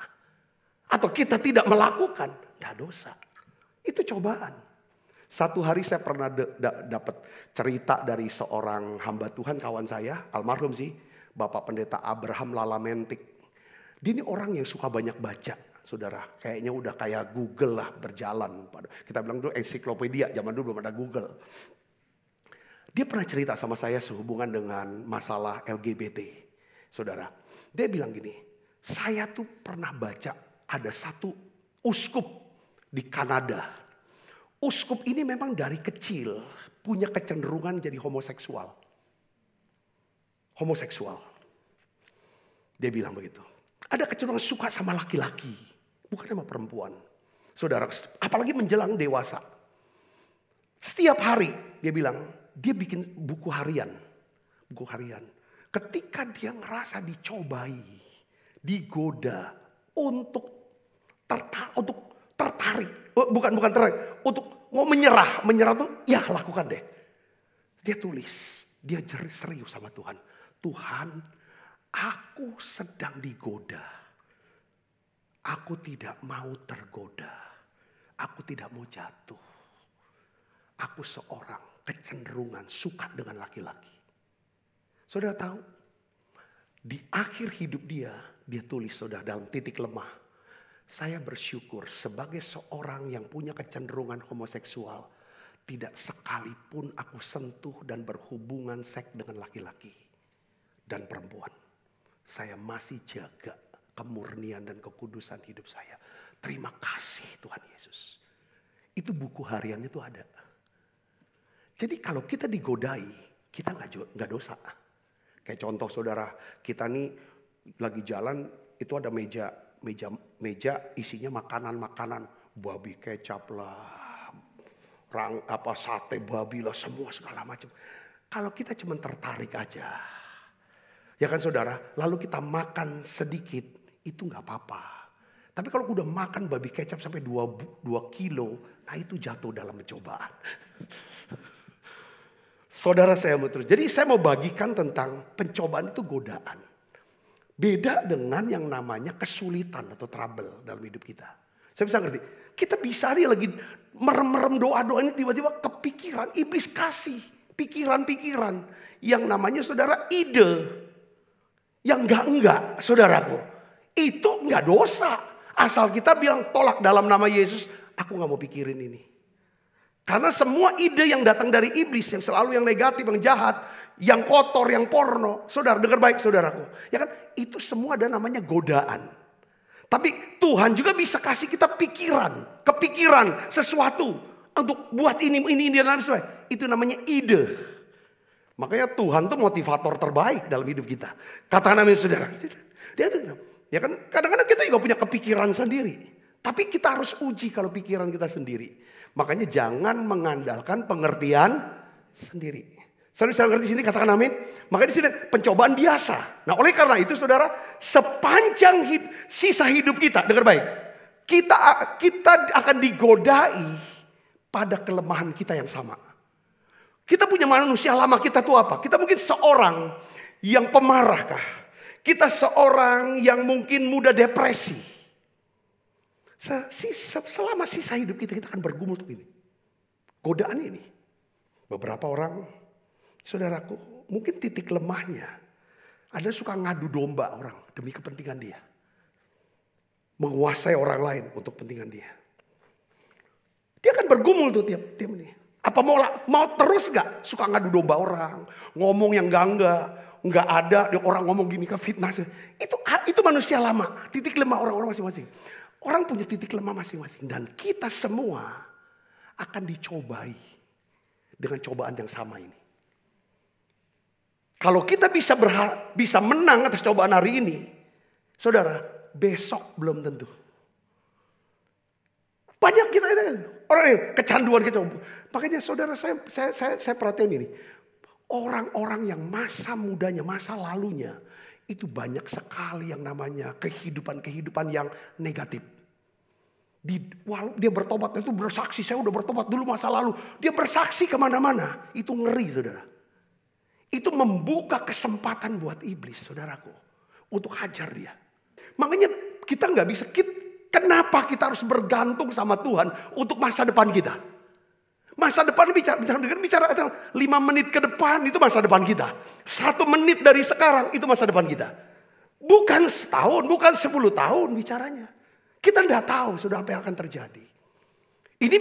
E: Atau kita tidak melakukan. Tidak dosa. Itu cobaan. Satu hari saya pernah dapat cerita dari seorang hamba Tuhan, kawan saya, almarhum sih, Bapak Pendeta Abraham Lalamentik. Dia ini orang yang suka banyak baca, saudara. Kayaknya udah kayak Google lah berjalan. Kita bilang dulu ensiklopedia, zaman dulu belum ada Google. Dia pernah cerita sama saya sehubungan dengan masalah LGBT, saudara. Dia bilang gini, saya tuh pernah baca ada satu uskup di Kanada. Uskup ini memang dari kecil punya kecenderungan jadi homoseksual. Homoseksual. Dia bilang begitu. Ada kecenderungan suka sama laki-laki, bukan sama perempuan. Saudara, apalagi menjelang dewasa. Setiap hari dia bilang, dia bikin buku harian. Buku harian. Ketika dia ngerasa dicobai, digoda untuk tertarik, bukan tertarik, untuk mau menyerah tuh ya lakukan deh. Dia tulis, dia serius sama Tuhan. Tuhan, aku sedang digoda. Aku tidak mau tergoda. Aku tidak mau jatuh. Aku seorang kecenderungan suka dengan laki-laki. Saudara tahu, di akhir hidup dia tulis saudara dalam titik lemah. Saya bersyukur sebagai seorang yang punya kecenderungan homoseksual. Tidak sekalipun aku sentuh dan berhubungan seks dengan laki-laki dan perempuan. Saya masih jaga kemurnian dan kekudusan hidup saya. Terima kasih Tuhan Yesus. Itu buku hariannya tuh ada. Jadi kalau kita digodai, kita nggak dosa. Kayak contoh saudara, kita nih lagi jalan, itu ada meja isinya makanan, babi kecap lah, sate babi lah, semua segala macam. Kalau kita cuma tertarik aja, ya kan saudara, lalu kita makan sedikit, itu nggak apa-apa. Tapi kalau udah makan babi kecap sampai 2 kilo, nah itu jatuh dalam pencobaan. Saudara saya mau terus. Jadi saya mau bagikan tentang pencobaan itu godaan. Beda dengan yang namanya kesulitan atau trouble dalam hidup kita. Saya bisa ngerti. Kita bisa nih lagi merem-merem doa-doa ini tiba-tiba kepikiran. Iblis kasih pikiran-pikiran. Yang namanya saudara ide. Yang enggak saudaraku. Itu enggak dosa. Asal kita bilang tolak dalam nama Yesus. Aku gak mau pikirin ini. Karena semua ide yang datang dari iblis, yang selalu yang negatif, yang jahat, yang kotor, yang porno. Saudara, dengar baik saudaraku. Ya kan, itu semua ada namanya godaan. Tapi Tuhan juga bisa kasih kita kepikiran sesuatu. Untuk buat ini, dan sebagainya. Itu namanya ide. Makanya Tuhan tuh motivator terbaik dalam hidup kita. Katakan amin saudara. Ya kan, kadang-kadang kita juga punya kepikiran sendiri. Tapi kita harus uji kalau pikiran kita sendiri. Makanya jangan mengandalkan pengertian sendiri. Saudara bisa ngerti sini, katakan amin. Makanya di sini pencobaan biasa. Nah oleh karena itu saudara, sepanjang sisa hidup kita, dengar baik. Kita akan digodai pada kelemahan kita yang sama. Kita punya manusia lama kita tuh apa? Kita mungkin seorang yang pemarah kah? Kita seorang yang mungkin mudah depresi. Selama sisa hidup kita akan bergumul untuk ini. Godaan ini. Beberapa orang, saudaraku, mungkin titik lemahnya. Ada suka ngadu domba orang demi kepentingan dia. Menguasai orang lain untuk kepentingan dia. Dia akan bergumul tuh tiap ini. Apa mau terus gak suka ngadu domba orang. Ngomong yang enggak ada. Orang ngomong gini ke fitnah. Itu manusia lama. Titik lemah orang-orang masing-masing. Orang punya titik lemah masing-masing. Dan kita semua akan dicobai dengan cobaan yang sama ini. Kalau kita bisa menang atas cobaan hari ini. Saudara, besok belum tentu. Banyak kita orang yang kecanduan kita. Makanya saudara saya perhatiin ini. Orang-orang yang masa mudanya, masa lalunya. Itu banyak sekali yang namanya kehidupan yang negatif. Dia bertobat, itu bersaksi, saya udah bertobat dulu masa lalu. Dia bersaksi kemana-mana, itu ngeri saudara. Itu membuka kesempatan buat iblis saudaraku. Untuk hajar dia. Makanya kita gak bisa, kenapa kita harus bergantung sama Tuhan untuk masa depan kita. Masa depan bicara 5 menit ke depan itu masa depan kita. 1 menit dari sekarang itu masa depan kita. Bukan setahun, bukan 10 tahun bicaranya. Kita tidak tahu sudah apa yang akan terjadi. Ini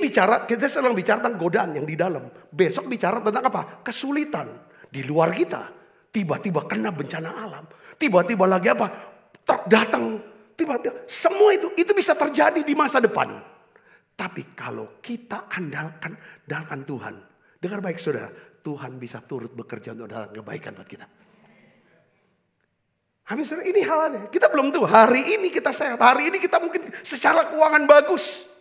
E: kita sedang bicara tentang godaan yang di dalam. Besok bicara tentang apa? Kesulitan di luar kita. Tiba-tiba kena bencana alam. Tiba-tiba lagi datang. Tiba-tiba semua itu bisa terjadi di masa depan. Tapi kalau kita andalkan Tuhan. Dengar baik saudara. Tuhan bisa turut bekerja untuk dalam kebaikan buat kita. Amin saudara. Ini halnya. Kita belum tahu. Hari ini kita sehat. Hari ini kita mungkin secara keuangan bagus.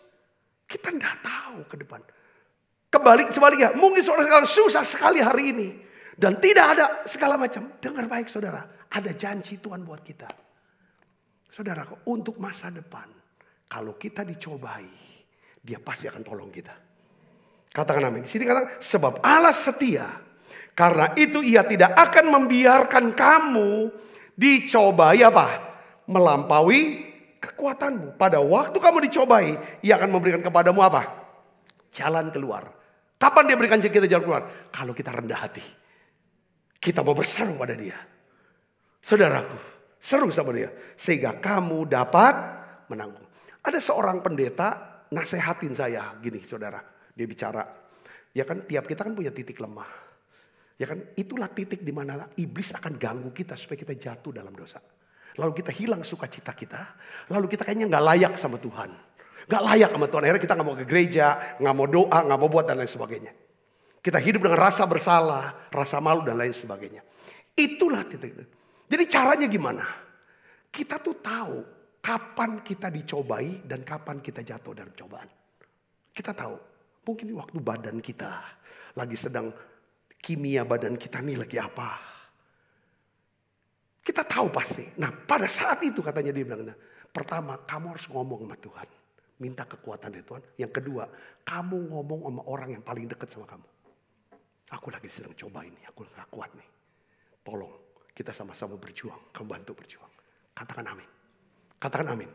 E: Kita tidak tahu ke depan. Sebaliknya. Mungkin saudara susah sekali hari ini. Dan tidak ada segala macam. Dengar baik saudara. Ada janji Tuhan buat kita. Saudara, untuk masa depan. Kalau kita dicobai. Dia pasti akan tolong kita. Katakan amin. Di sini katakan, sebab Allah setia. Karena itu ia tidak akan membiarkan kamu dicobai apa? Melampaui kekuatanmu. Pada waktu kamu dicobai, ia akan memberikan kepadamu apa? Jalan keluar. Kapan dia berikan kita jalan keluar? Kalau kita rendah hati. Kita mau berseru pada dia. Saudaraku, seru sama dia. Sehingga kamu dapat menanggung. Ada seorang pendeta nasehatin saya gini saudara. Dia bicara, ya kan tiap kita kan punya titik lemah. Ya kan itulah titik di mana iblis akan ganggu kita supaya kita jatuh dalam dosa. Lalu kita hilang sukacita kita. Lalu kita kayaknya gak layak sama Tuhan. Gak layak sama Tuhan. Akhirnya kita gak mau ke gereja, gak mau doa, gak mau buat dan lain sebagainya. Kita hidup dengan rasa bersalah, rasa malu dan lain sebagainya. Itulah titik. Jadi caranya gimana? Kita tuh tahu kapan kita dicobai dan kapan kita jatuh dalam cobaan. Kita tahu. Mungkin waktu badan kita lagi sedang, kimia badan kita nih lagi apa. Kita tahu pasti. Nah pada saat itu katanya dia bilang, pertama kamu harus ngomong sama Tuhan. Minta kekuatan dari Tuhan. Yang kedua, kamu ngomong sama orang yang paling dekat sama kamu. Aku lagi sedang coba ini, aku gak kuat nih. Tolong kita sama-sama berjuang, kamu bantu berjuang. Katakan amin. Katakan amin.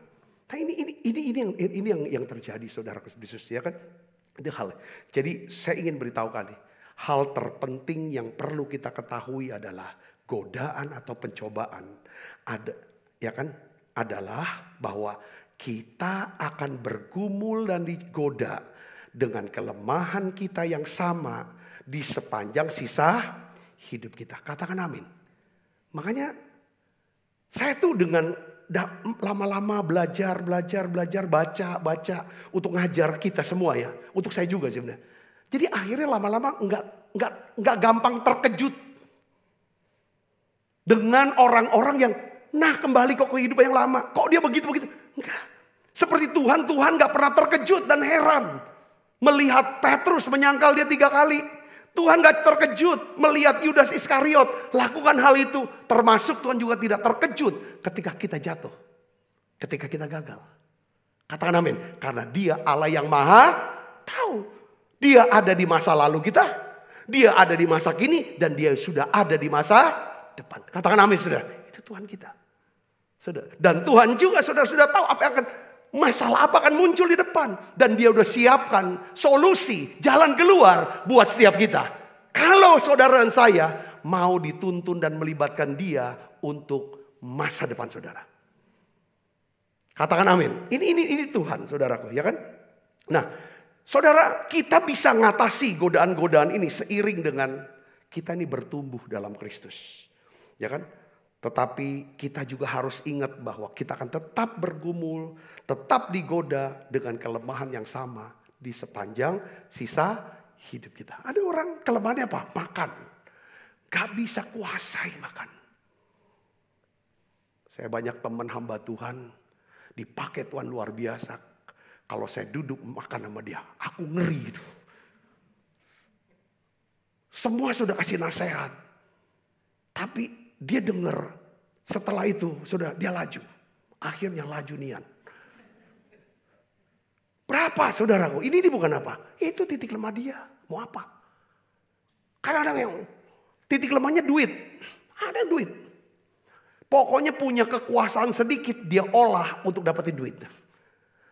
E: Nah ini yang terjadi saudara Yesus ya kan. Itu hal. Jadi saya ingin beritahu kali, hal terpenting yang perlu kita ketahui adalah godaan atau pencobaan adalah bahwa kita akan bergumul dan digoda dengan kelemahan kita yang sama di sepanjang sisa hidup kita. Katakan amin. Makanya saya tuh dengan lama-lama belajar, baca untuk ngajar kita semua ya. Untuk saya juga sebenarnya. Jadi akhirnya lama-lama enggak gampang terkejut dengan orang-orang yang kembali kok ke kehidupan yang lama. Kok dia begitu-begitu? Enggak. Seperti Tuhan gak pernah terkejut dan heran. Melihat Petrus menyangkal dia 3 kali. Tuhan gak terkejut melihat Yudas Iskariot lakukan hal itu. Termasuk Tuhan juga tidak terkejut ketika kita jatuh. Ketika kita gagal. Katakan amin. Karena dia Allah yang maha tahu. Dia ada di masa lalu kita. Dia ada di masa kini. Dan dia sudah ada di masa depan. Katakan amin saudara. Itu Tuhan kita. Saudara. Dan Tuhan juga saudara sudah tahu apa yang akan, masalah apa akan muncul di depan. Dan dia udah siapkan solusi, jalan keluar buat setiap kita. Kalau saudara dan saya mau dituntun dan melibatkan dia untuk masa depan saudara. Katakan amin. Ini Tuhan saudaraku ya kan. Nah saudara, kita bisa ngatasi godaan-godaan ini seiring dengan kita ini bertumbuh dalam Kristus. Ya kan. Tetapi kita juga harus ingat bahwa kita akan tetap bergumul, tetap digoda dengan kelemahan yang sama di sepanjang sisa hidup kita. Ada orang kelemahannya apa? Makan. Gak bisa kuasai makan. Saya banyak teman hamba Tuhan, dipakai Tuhan luar biasa. Kalau saya duduk makan sama dia, aku ngeri itu. Semua sudah kasih nasihat. Tapi dia dengar, setelah itu sudah dia laju. Akhirnya laju nian. Berapa saudaraku? Ini bukan apa? Itu titik lemah dia. Mau apa? Karena ada yang titik lemahnya duit. Ada duit. Pokoknya punya kekuasaan sedikit dia olah untuk dapetin duit.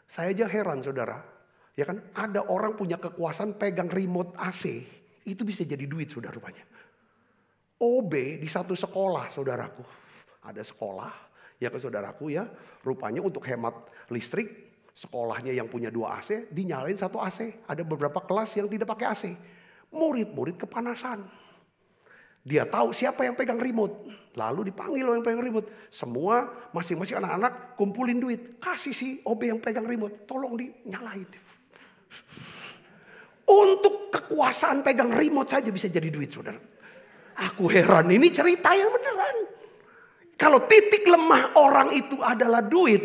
E: Saya aja heran saudara. Ya kan? Ada orang punya kekuasaan pegang remote AC. Itu bisa jadi duit saudara rupanya. OB di satu sekolah saudaraku. Ada sekolah ya ke saudaraku ya. Rupanya untuk hemat listrik. Sekolahnya yang punya 2 AC dinyalain 1 AC. Ada beberapa kelas yang tidak pakai AC. Murid-murid kepanasan. Dia tahu siapa yang pegang remote. Lalu dipanggil yang pegang remote. Semua masing-masing anak-anak kumpulin duit. Kasih si OB yang pegang remote. Tolong dinyalain. Untuk kekuasaan pegang remote saja bisa jadi duit saudara. Aku heran, ini cerita yang beneran. Kalau titik lemah orang itu adalah duit,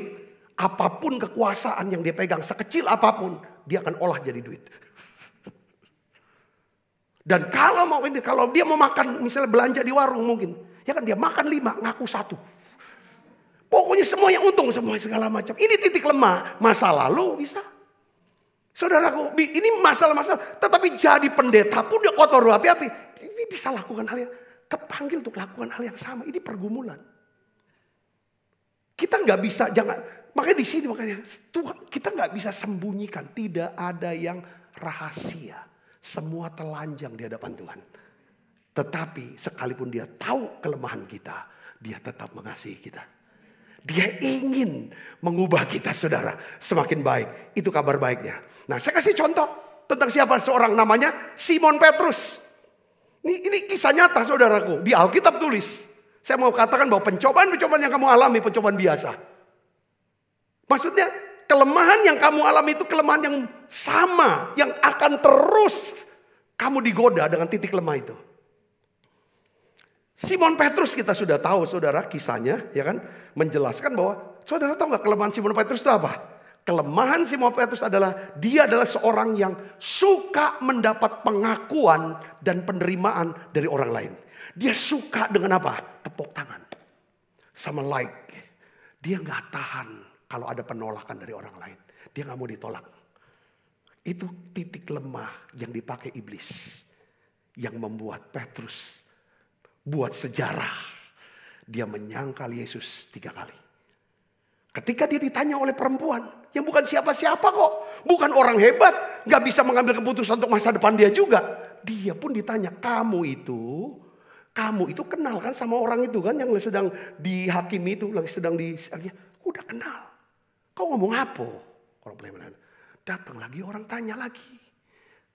E: apapun kekuasaan yang dia pegang, sekecil apapun, dia akan olah jadi duit. Dan kalau dia mau makan, misalnya belanja di warung mungkin, ya kan dia makan 5, ngaku 1. Pokoknya semua yang untung, semua segala macam. Ini titik lemah, masa lalu bisa. Saudaraku, ini masalah-masalah. Tetapi jadi pendeta pun dia kotor api-api. Ini bisa lakukan hal yang, kepanggil untuk lakukan hal yang sama. Ini pergumulan. Kita nggak bisa, makanya di sini makanya Tuhan, kita nggak bisa sembunyikan. Tidak ada yang rahasia. Semua telanjang di hadapan Tuhan. Tetapi sekalipun dia tahu kelemahan kita, dia tetap mengasihi kita. Dia ingin mengubah kita saudara semakin baik. Itu kabar baiknya. Nah saya kasih contoh tentang siapa seorang namanya Simon Petrus. Ini kisah nyata saudaraku. Di Alkitab tulis. Saya mau katakan bahwa pencobaan yang kamu alami pencobaan biasa. Maksudnya kelemahan yang kamu alami itu kelemahan yang sama, yang akan terus kamu digoda dengan titik lemah itu. Simon Petrus kita sudah tahu saudara kisahnya, ya kan, menjelaskan bahwa saudara tahu nggak kelemahan Simon Petrus itu apa? Kelemahan Simon Petrus adalah dia adalah seorang yang suka mendapat pengakuan dan penerimaan dari orang lain. Dia suka dengan apa? Tepuk tangan sama like. Dia nggak tahan kalau ada penolakan dari orang lain. Dia nggak mau ditolak. Itu titik lemah yang dipakai iblis, yang membuat Petrus buat sejarah. Dia menyangkal Yesus 3 kali. Ketika dia ditanya oleh perempuan yang bukan siapa-siapa kok, bukan orang hebat, gak bisa mengambil keputusan untuk masa depan dia juga. Dia pun ditanya, kamu itu kenal kan sama orang itu kan yang sedang dihakimi itu, lagi sedang udah kenal. Kau ngomong apa? Orang pelayanan. Datang lagi orang tanya lagi,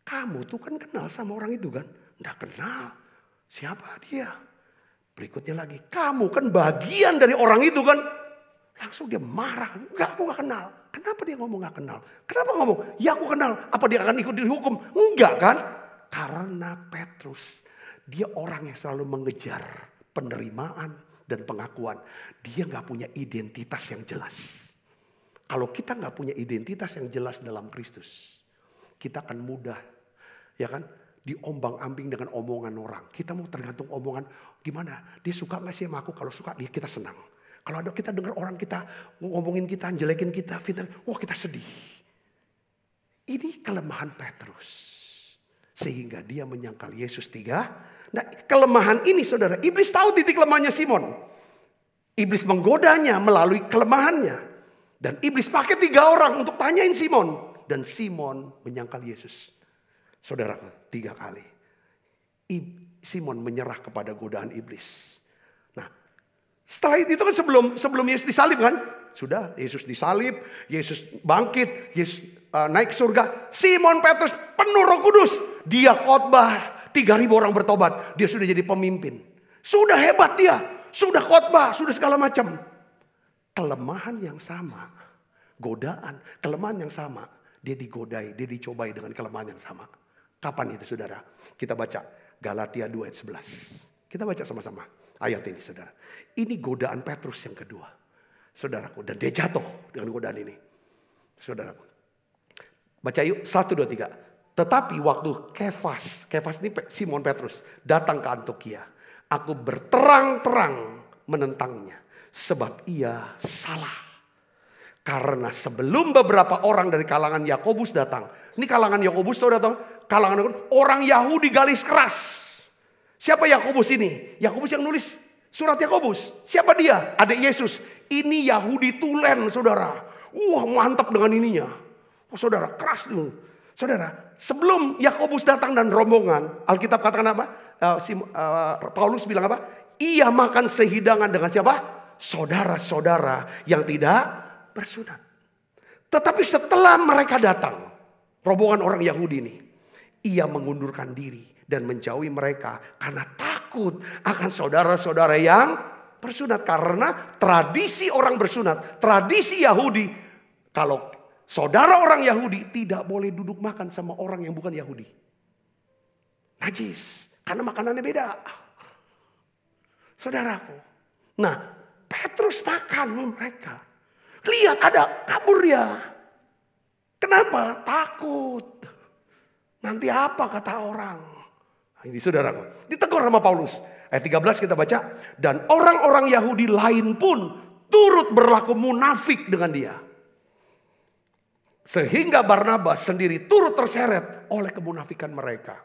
E: kamu tuh kan kenal sama orang itu kan? Nggak kenal. Siapa dia? Berikutnya lagi, kamu kan bagian dari orang itu kan? Langsung dia marah. Enggak, aku gak kenal. Kenapa dia ngomong gak kenal? Kenapa ngomong? Ya aku kenal. Apa dia akan ikut dihukum? Enggak kan? Karena Petrus, dia orang yang selalu mengejar penerimaan dan pengakuan. Dia gak punya identitas yang jelas. Kalau kita gak punya identitas yang jelas dalam Kristus, kita akan mudah, ya kan, diombang-ambing dengan omongan orang. Kita mau tergantung omongan, gimana? Dia suka gak sih sama aku? Kalau suka, dia kita senang. Kalau ada kita dengar orang kita ngomongin kita, jelekin kita, fitnah, wah kita sedih. Ini kelemahan Petrus. Sehingga dia menyangkal Yesus 3. Nah, kelemahan ini saudara, iblis tahu titik lemahnya Simon. Iblis menggodanya melalui kelemahannya. Dan iblis pakai 3 orang untuk tanyain Simon. Dan Simon menyangkal Yesus. Saudara, 3 kali. Simon menyerah kepada godaan iblis. Setelah itu kan sebelum Yesus disalib kan. Sudah Yesus disalib, Yesus bangkit, Yesus naik surga. Simon Petrus penuh Roh Kudus. Dia khotbah, 3.000 orang bertobat. Dia sudah jadi pemimpin. Sudah hebat dia. Sudah khotbah, sudah segala macam. Kelemahan yang sama. Godaan, kelemahan yang sama. Dia digodai, dia dicobai dengan kelemahan yang sama. Kapan itu saudara? Kita baca Galatia 2 ayat 11. Kita baca sama-sama ayat ini saudara. Ini godaan Petrus yang kedua. Saudaraku, dan dia jatuh dengan godaan ini. Saudaraku. Baca yuk 1, 2, 3. Tetapi waktu Kefas ini Simon Petrus datang ke Antiokhia. Aku berterang-terang menentangnya. Sebab ia salah. Karena sebelum beberapa orang dari kalangan Yakobus datang. Ini kalangan Yakobus tahu datang? Kalangan orang Yahudi garis keras. Siapa Yakobus ini? Yakobus yang nulis surat Yakobus. Siapa dia? Adik Yesus. Ini Yahudi tulen saudara. Wah mantap dengan ininya. Oh, saudara keras tuh. Saudara sebelum Yakobus datang dan rombongan. Alkitab katakan apa? Paulus bilang apa? Ia makan sehidangan dengan siapa? Saudara-saudara yang tidak bersunat. Tetapi setelah mereka datang. Rombongan orang Yahudi ini. Ia mengundurkan diri. Dan menjauhi mereka karena takut akan saudara-saudara yang bersunat. Karena tradisi orang bersunat, tradisi Yahudi. Kalau saudara orang Yahudi tidak boleh duduk makan sama orang yang bukan Yahudi. Najis, karena makanannya beda. Saudaraku. Nah, Petrus makan sama mereka. Lihat ada kabur dia. Kenapa? Takut. Nanti apa kata orang? Ini saudaraku, ditegur sama Paulus. Ayat 13 kita baca. Dan orang-orang Yahudi lain pun turut berlaku munafik dengan dia. Sehingga Barnabas sendiri turut terseret oleh kemunafikan mereka.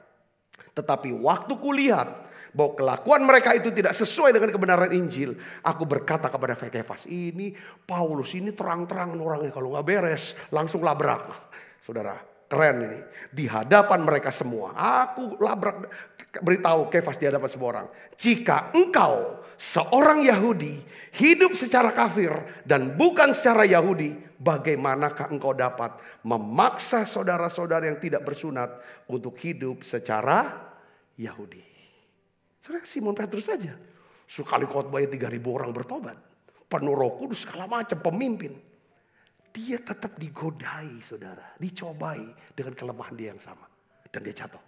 E: Tetapi waktu kulihat bahwa kelakuan mereka itu tidak sesuai dengan kebenaran Injil. Aku berkata kepada Kefas, ini Paulus ini terang-terangan orangnya. Kalau gak beres langsung labrak. Saudara. Keren ini. Di hadapan mereka semua. Aku labrak beritahu Kefas di hadapan semua orang. Jika engkau seorang Yahudi hidup secara kafir dan bukan secara Yahudi. Bagaimanakah engkau dapat memaksa saudara-saudara yang tidak bersunat untuk hidup secara Yahudi. Saudara Simon Petrus saja. Sekali khotbah 3.000 orang bertobat. Penuh Roh Kudus segala macam pemimpin. dia tetap digodai saudara. Dicobai dengan kelemahan dia yang sama. Dan dia jatuh.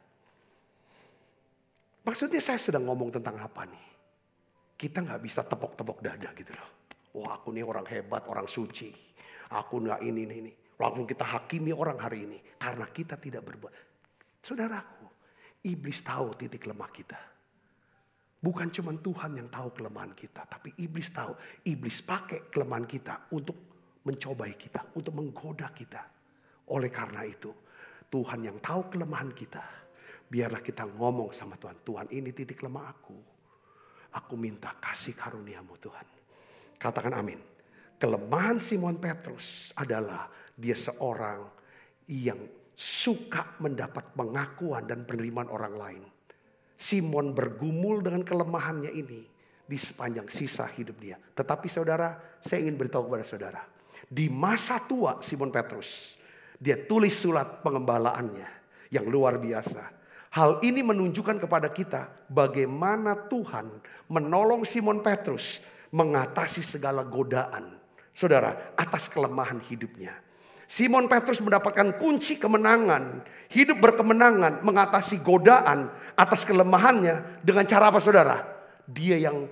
E: Maksudnya saya sedang ngomong tentang apa nih? Kita gak bisa tepok-tepok dada gitu loh. Wah aku nih orang hebat, orang suci. Aku gak ini. Langsung kita hakimi orang hari ini. Karena kita tidak berbuat. Saudaraku, iblis tahu titik lemah kita. Bukan cuma Tuhan yang tahu kelemahan kita. Tapi iblis tahu. Iblis pakai kelemahan kita untuk mencobai kita. Untuk menggoda kita. Oleh karena itu. Tuhan yang tahu kelemahan kita. Biarlah kita ngomong sama Tuhan. Tuhan ini titik lemah aku. Aku minta kasih karuniamu Tuhan. Katakan amin. Kelemahan Simon Petrus adalah dia seorang yang suka mendapat pengakuan dan penerimaan orang lain. Simon bergumul dengan kelemahannya ini di sepanjang sisa hidup dia. Tetapi saudara, saya ingin beritahu kepada saudara. Di masa tua Simon Petrus, dia tulis surat pengembalaannya yang luar biasa. Hal ini menunjukkan kepada kita bagaimana Tuhan menolong Simon Petrus mengatasi segala godaan. Saudara, atas kelemahan hidupnya. Simon Petrus mendapatkan kunci kemenangan, hidup berkemenangan, mengatasi godaan atas kelemahannya dengan cara apa saudara? Dia yang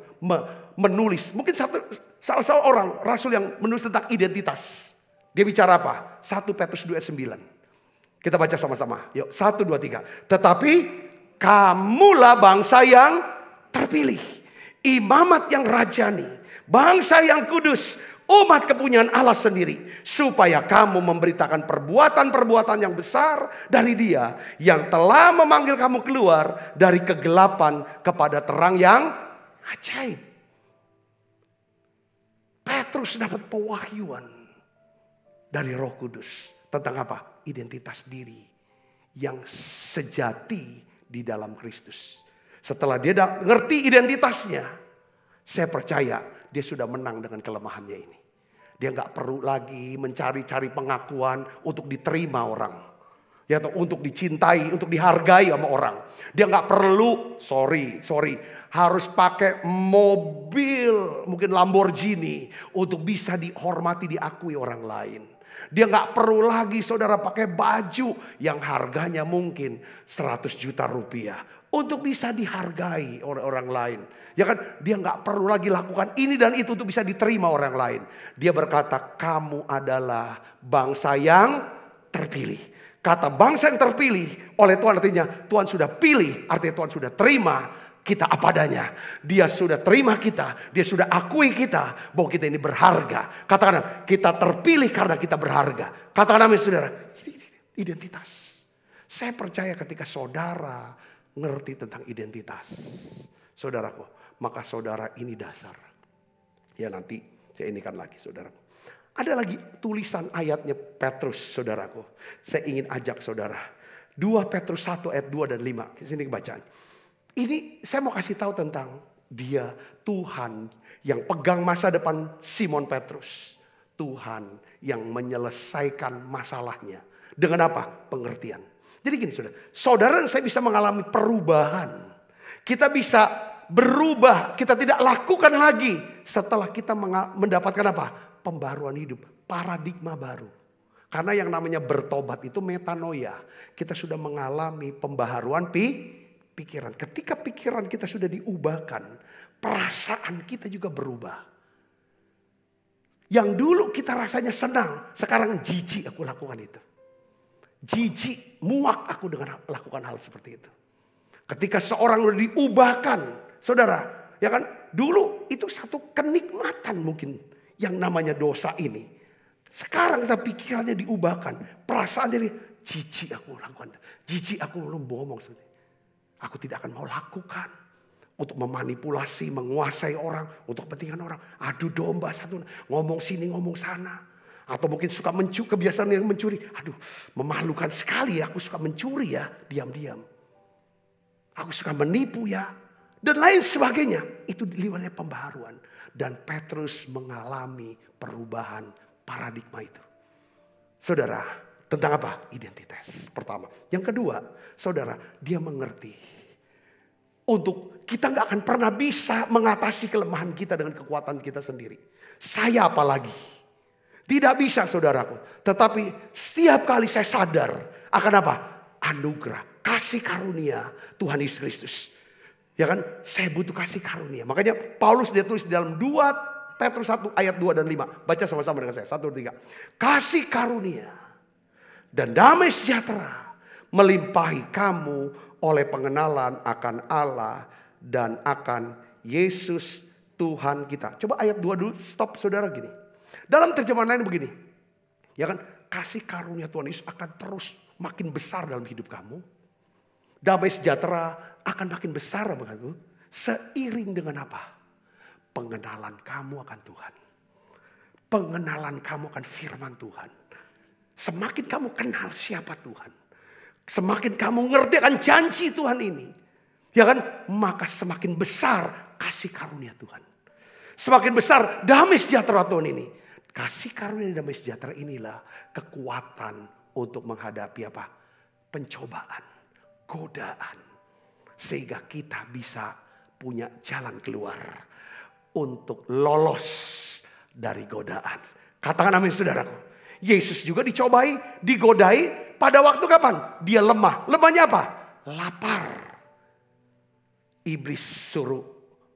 E: menulis, mungkin salah seorang rasul yang menulis tentang identitas. Dia bicara apa? 1 Petrus 2 ayat 9. Kita baca sama-sama. Yuk, 1, 2, 3. Tetapi kamulah bangsa yang terpilih, imamat yang rajani, bangsa yang kudus, umat kepunyaan Allah sendiri. Supaya kamu memberitakan perbuatan-perbuatan yang besar dari Dia yang telah memanggil kamu keluar dari kegelapan kepada terang yang ajaib. Petrus dapat pewahyuan dari Roh Kudus. Tentang apa? Identitas diri yang sejati di dalam Kristus. Setelah dia ngerti identitasnya, saya percaya dia sudah menang dengan kelemahannya ini. Dia gak perlu lagi mencari-cari pengakuan untuk diterima orang. Ya, atau untuk dicintai, untuk dihargai sama orang. Dia gak perlu, sorry, harus pakai mobil, mungkin Lamborghini, untuk bisa dihormati, diakui orang lain. Dia gak perlu lagi saudara pakai baju yang harganya mungkin 100 juta rupiah. Untuk bisa dihargai oleh orang lain. Ya kan, dia gak perlu lagi lakukan ini dan itu untuk bisa diterima orang lain. Dia berkata, kamu adalah bangsa yang terpilih. Kata bangsa yang terpilih oleh Tuhan artinya Tuhan sudah pilih, artinya Tuhan sudah terima kita apa adanya. Dia sudah terima kita, dia sudah akui kita bahwa kita ini berharga. Katakan, kita terpilih karena kita berharga. Katakan amin saudara, identitas. Saya percaya ketika saudara ngerti tentang identitas, saudaraku, maka saudara ini dasar. Ya nanti saya inikan lagi saudaraku. Ada lagi tulisan ayatnya Petrus saudaraku. Saya ingin ajak saudara. 2 Petrus 1 ayat 2 dan 5. Sini bacaan. Ini saya mau kasih tahu tentang dia Tuhan yang pegang masa depan Simon Petrus. Tuhan yang menyelesaikan masalahnya. Dengan apa? Pengertian. Jadi gini saudara saya bisa mengalami perubahan. Kita bisa berubah, kita tidak lakukan lagi setelah kita mendapatkan apa? Pembaruan hidup, paradigma baru. Karena yang namanya bertobat itu metanoia. Kita sudah mengalami pembaharuan pikiran. Ketika pikiran kita sudah diubahkan, perasaan kita juga berubah. Yang dulu kita rasanya senang, sekarang jijik aku lakukan itu. Jijik, muak aku dengan lakukan hal seperti itu. Ketika seorang sudah diubahkan, saudara, ya kan? Dulu itu satu kenikmatan mungkin yang namanya dosa ini. Sekarang kita pikirannya diubahkan, perasaan jadi jijik aku lakukan, jijik aku ngomong seperti itu. Aku tidak akan mau lakukan untuk memanipulasi, menguasai orang, untuk kepentingan orang. Adu domba satu, ngomong sini, ngomong sana. Atau mungkin suka kebiasaan yang mencuri. Aduh, memalukan sekali ya, aku suka mencuri ya, diam-diam. Aku suka menipu ya, dan lain sebagainya. Itu liwatnya pembaharuan. Dan Petrus mengalami perubahan paradigma itu. Saudara, tentang apa? Identitas pertama. Yang kedua, saudara, dia mengerti. Untuk kita gak akan pernah bisa mengatasi kelemahan kita dengan kekuatan kita sendiri. Saya apalagi. Tidak bisa saudaraku. Tetapi setiap kali saya sadar akan apa? Anugerah, kasih karunia Tuhan Yesus Kristus. Ya kan, saya butuh kasih karunia. Makanya Paulus dia tulis di dalam 2 Petrus 1 ayat 2 dan 5. Baca sama-sama dengan saya, 1, 2, 3. Kasih karunia dan damai sejahtera melimpahi kamu oleh pengenalan akan Allah dan akan Yesus Tuhan kita. Coba ayat 2 dulu, stop saudara gini. Dalam terjemahan lain begini. Ya kan, kasih karunia Tuhan Yesus akan terus makin besar dalam hidup kamu. Damai sejahtera akan makin besar begitu. Seiring dengan apa? Pengenalan kamu akan Tuhan. Pengenalan kamu akan firman Tuhan. Semakin kamu kenal siapa Tuhan. Semakin kamu ngerti akan janji Tuhan ini. Ya kan? Maka semakin besar kasih karunia Tuhan. Semakin besar damai sejahtera Tuhan ini. Kasih karunia damai sejahtera inilah kekuatan untuk menghadapi apa? Pencobaan, godaan. Sehingga kita bisa punya jalan keluar untuk lolos dari godaan. Katakan amin saudaraku. Yesus juga dicobai, digodai pada waktu kapan? Dia lemah. Lemahnya apa? Lapar. Iblis suruh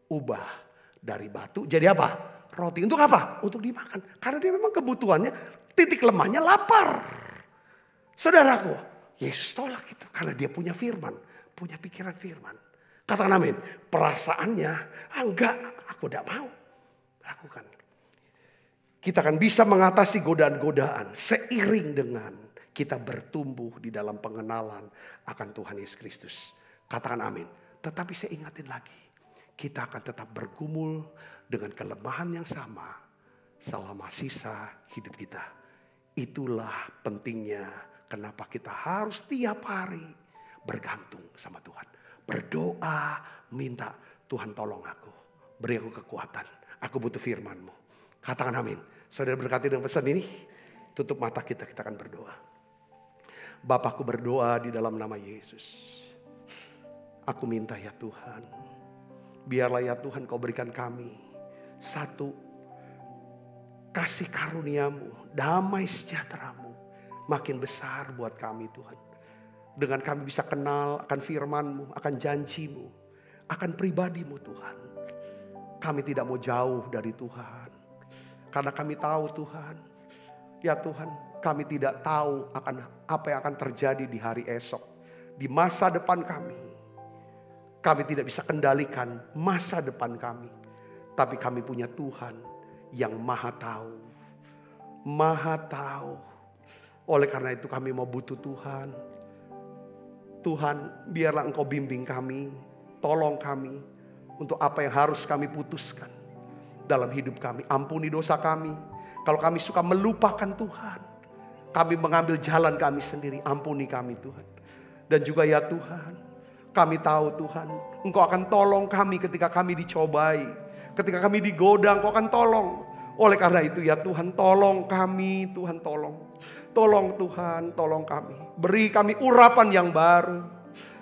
E: ubah dari batu jadi apa? Roti. Untuk apa? Untuk dimakan. Karena dia memang kebutuhannya, titik lemahnya lapar. Saudaraku, Yesus tolak itu karena dia punya firman, punya pikiran firman. Katakan amin. Perasaannya, enggak, aku tidak mau lakukan. Kita akan bisa mengatasi godaan-godaan seiring dengan kita bertumbuh di dalam pengenalan akan Tuhan Yesus Kristus. Katakan amin. Tetapi saya ingatin lagi, kita akan tetap bergumul dengan kelemahan yang sama selama sisa hidup kita. Itulah pentingnya kenapa kita harus tiap hari bergantung sama Tuhan. Berdoa, minta Tuhan tolong aku. Beri aku kekuatan. Aku butuh firman-Mu. Katakan amin. Saudara berkati dengan pesan ini. Tutup mata kita akan berdoa. Bapakku berdoa di dalam nama Yesus. Aku minta ya Tuhan. Biarlah ya Tuhan kau berikan kami satu kasih karuniamu, damai sejahtera-Mu makin besar buat kami Tuhan. Dengan kami bisa kenal akan firman-Mu, akan janji-Mu, akan pribadi-Mu Tuhan. Kami tidak mau jauh dari Tuhan. Karena kami tahu Tuhan, ya Tuhan, kami tidak tahu akan apa yang akan terjadi di hari esok. Di masa depan kami. Kami tidak bisa kendalikan masa depan kami. Tapi kami punya Tuhan yang maha tahu. Maha tahu. Oleh karena itu kami mau butuh Tuhan. Tuhan, biarlah Engkau bimbing kami. Tolong kami untuk apa yang harus kami putuskan dalam hidup kami. Ampuni dosa kami. Kalau kami suka melupakan Tuhan. Kami mengambil jalan kami sendiri. Ampuni kami Tuhan. Dan juga ya Tuhan, kami tahu Tuhan, Engkau akan tolong kami ketika kami dicobai. Ketika kami digoda, Engkau akan tolong. Oleh karena itu ya Tuhan, tolong kami, Tuhan tolong. Tolong Tuhan, tolong kami. Beri kami urapan yang baru.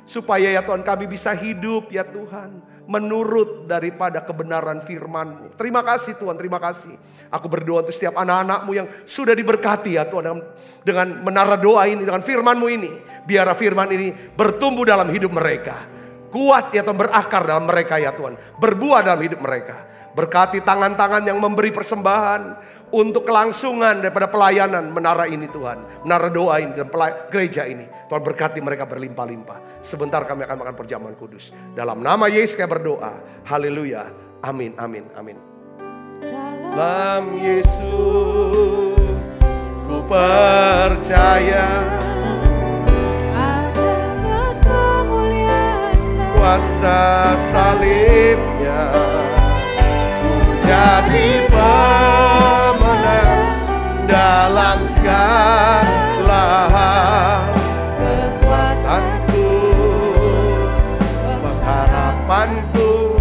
E: Supaya ya Tuhan kami bisa hidup ya Tuhan. Menurut daripada kebenaran firman-Mu. Terima kasih Tuhan, terima kasih. Aku berdoa untuk setiap anak-anak-Mu yang sudah diberkati ya Tuhan. Dengan menara doa ini, dengan firman-Mu ini. Biar firman ini bertumbuh dalam hidup mereka. Kuat ya Tuhan, berakar dalam mereka ya Tuhan. Berbuah dalam hidup mereka. Berkati tangan-tangan yang memberi persembahan. Untuk kelangsungan daripada pelayanan menara ini Tuhan. Menara doa ini dan gereja ini. Tuhan berkati mereka berlimpah-limpah. Sebentar kami akan makan perjamuan kudus. Dalam nama Yesus kami berdoa. Haleluya. Amin, amin, amin. Dalam Yesus ku percaya.
D: Ada kemuliaan
E: Kuasa salibnya jadi pemenang dalam segala hal. Kekuatanku, pengharapanku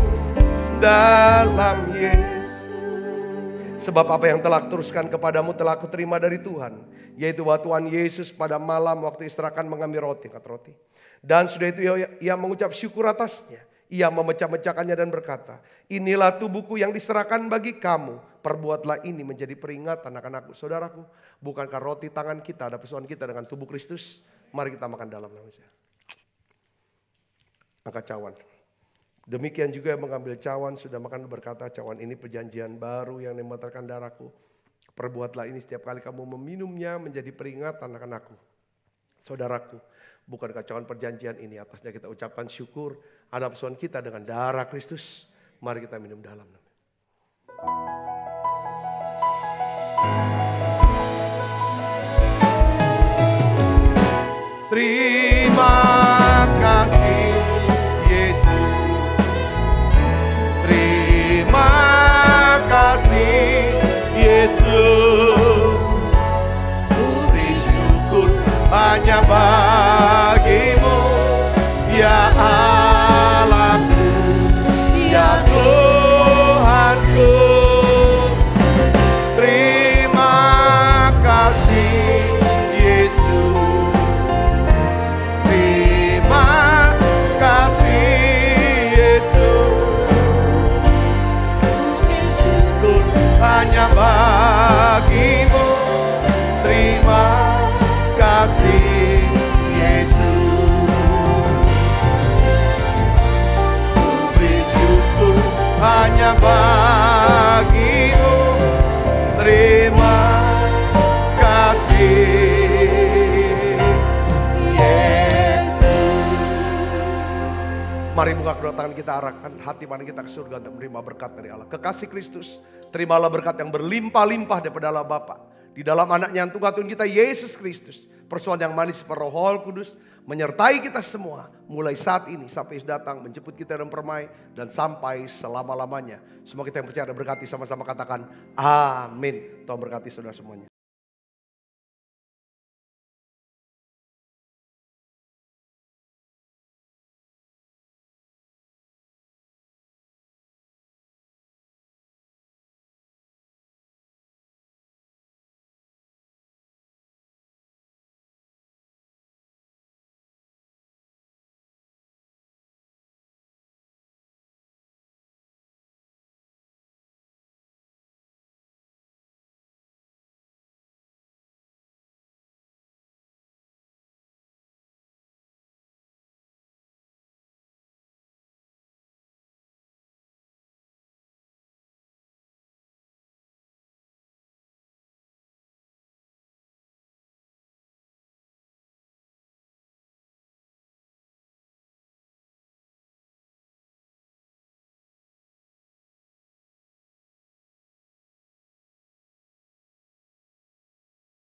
E: dalam Yesus. Sebab apa yang telah kuteruskan kepadamu telah kuterima dari Tuhan. Yaitu bahwa Tuhan Yesus pada malam waktu istirahat mengambil roti. Dan sudah itu ia mengucap syukur atasnya. Ia memecah-mecahkannya dan berkata, inilah tubuhku yang diserahkan bagi kamu. Perbuatlah ini menjadi peringatan anak-anakku. Saudaraku, bukankah roti tangan kita ada persoalan kita dengan tubuh Kristus? Mari kita makan dalam namanya. Angkat cawan. Demikian juga yang mengambil cawan sudah makan berkata, cawan ini perjanjian baru yang dimeterkan darahku. Perbuatlah ini setiap kali kamu meminumnya menjadi peringatan anak-anakku. Saudaraku, bukankah cawan perjanjian ini atasnya kita ucapkan syukur. Ada persoalan kita dengan darah Kristus. Mari kita minum dalam. Terima kasih Yesus. Terima kasih Yesus. Beri syukur hanya bagimu ya Allahku, ya Tuhanku. Terima kasih Yesus. Terima kasih Yesus. Beri syukur hanya bagimu. Terima kasih Yesus. Beri syukur hanya bagimu. Terima kasih Yesus. Mari buka kedua tangan kita, arahkan hati pandang kita ke surga untuk menerima berkat dari Allah. Kekasih Kristus, terimalah berkat yang berlimpah-limpah daripada Allah Bapa. Di dalam anaknya yang tunggal Tuhan kita Yesus Kristus. Persoalan yang manis Roh Kudus menyertai kita semua. Mulai saat ini sampai Yesus datang menjemput kita dan permai. Dan sampai selama-lamanya. Semua kita yang percaya dan berkati sama-sama katakan amin. Tuhan berkati saudara semuanya.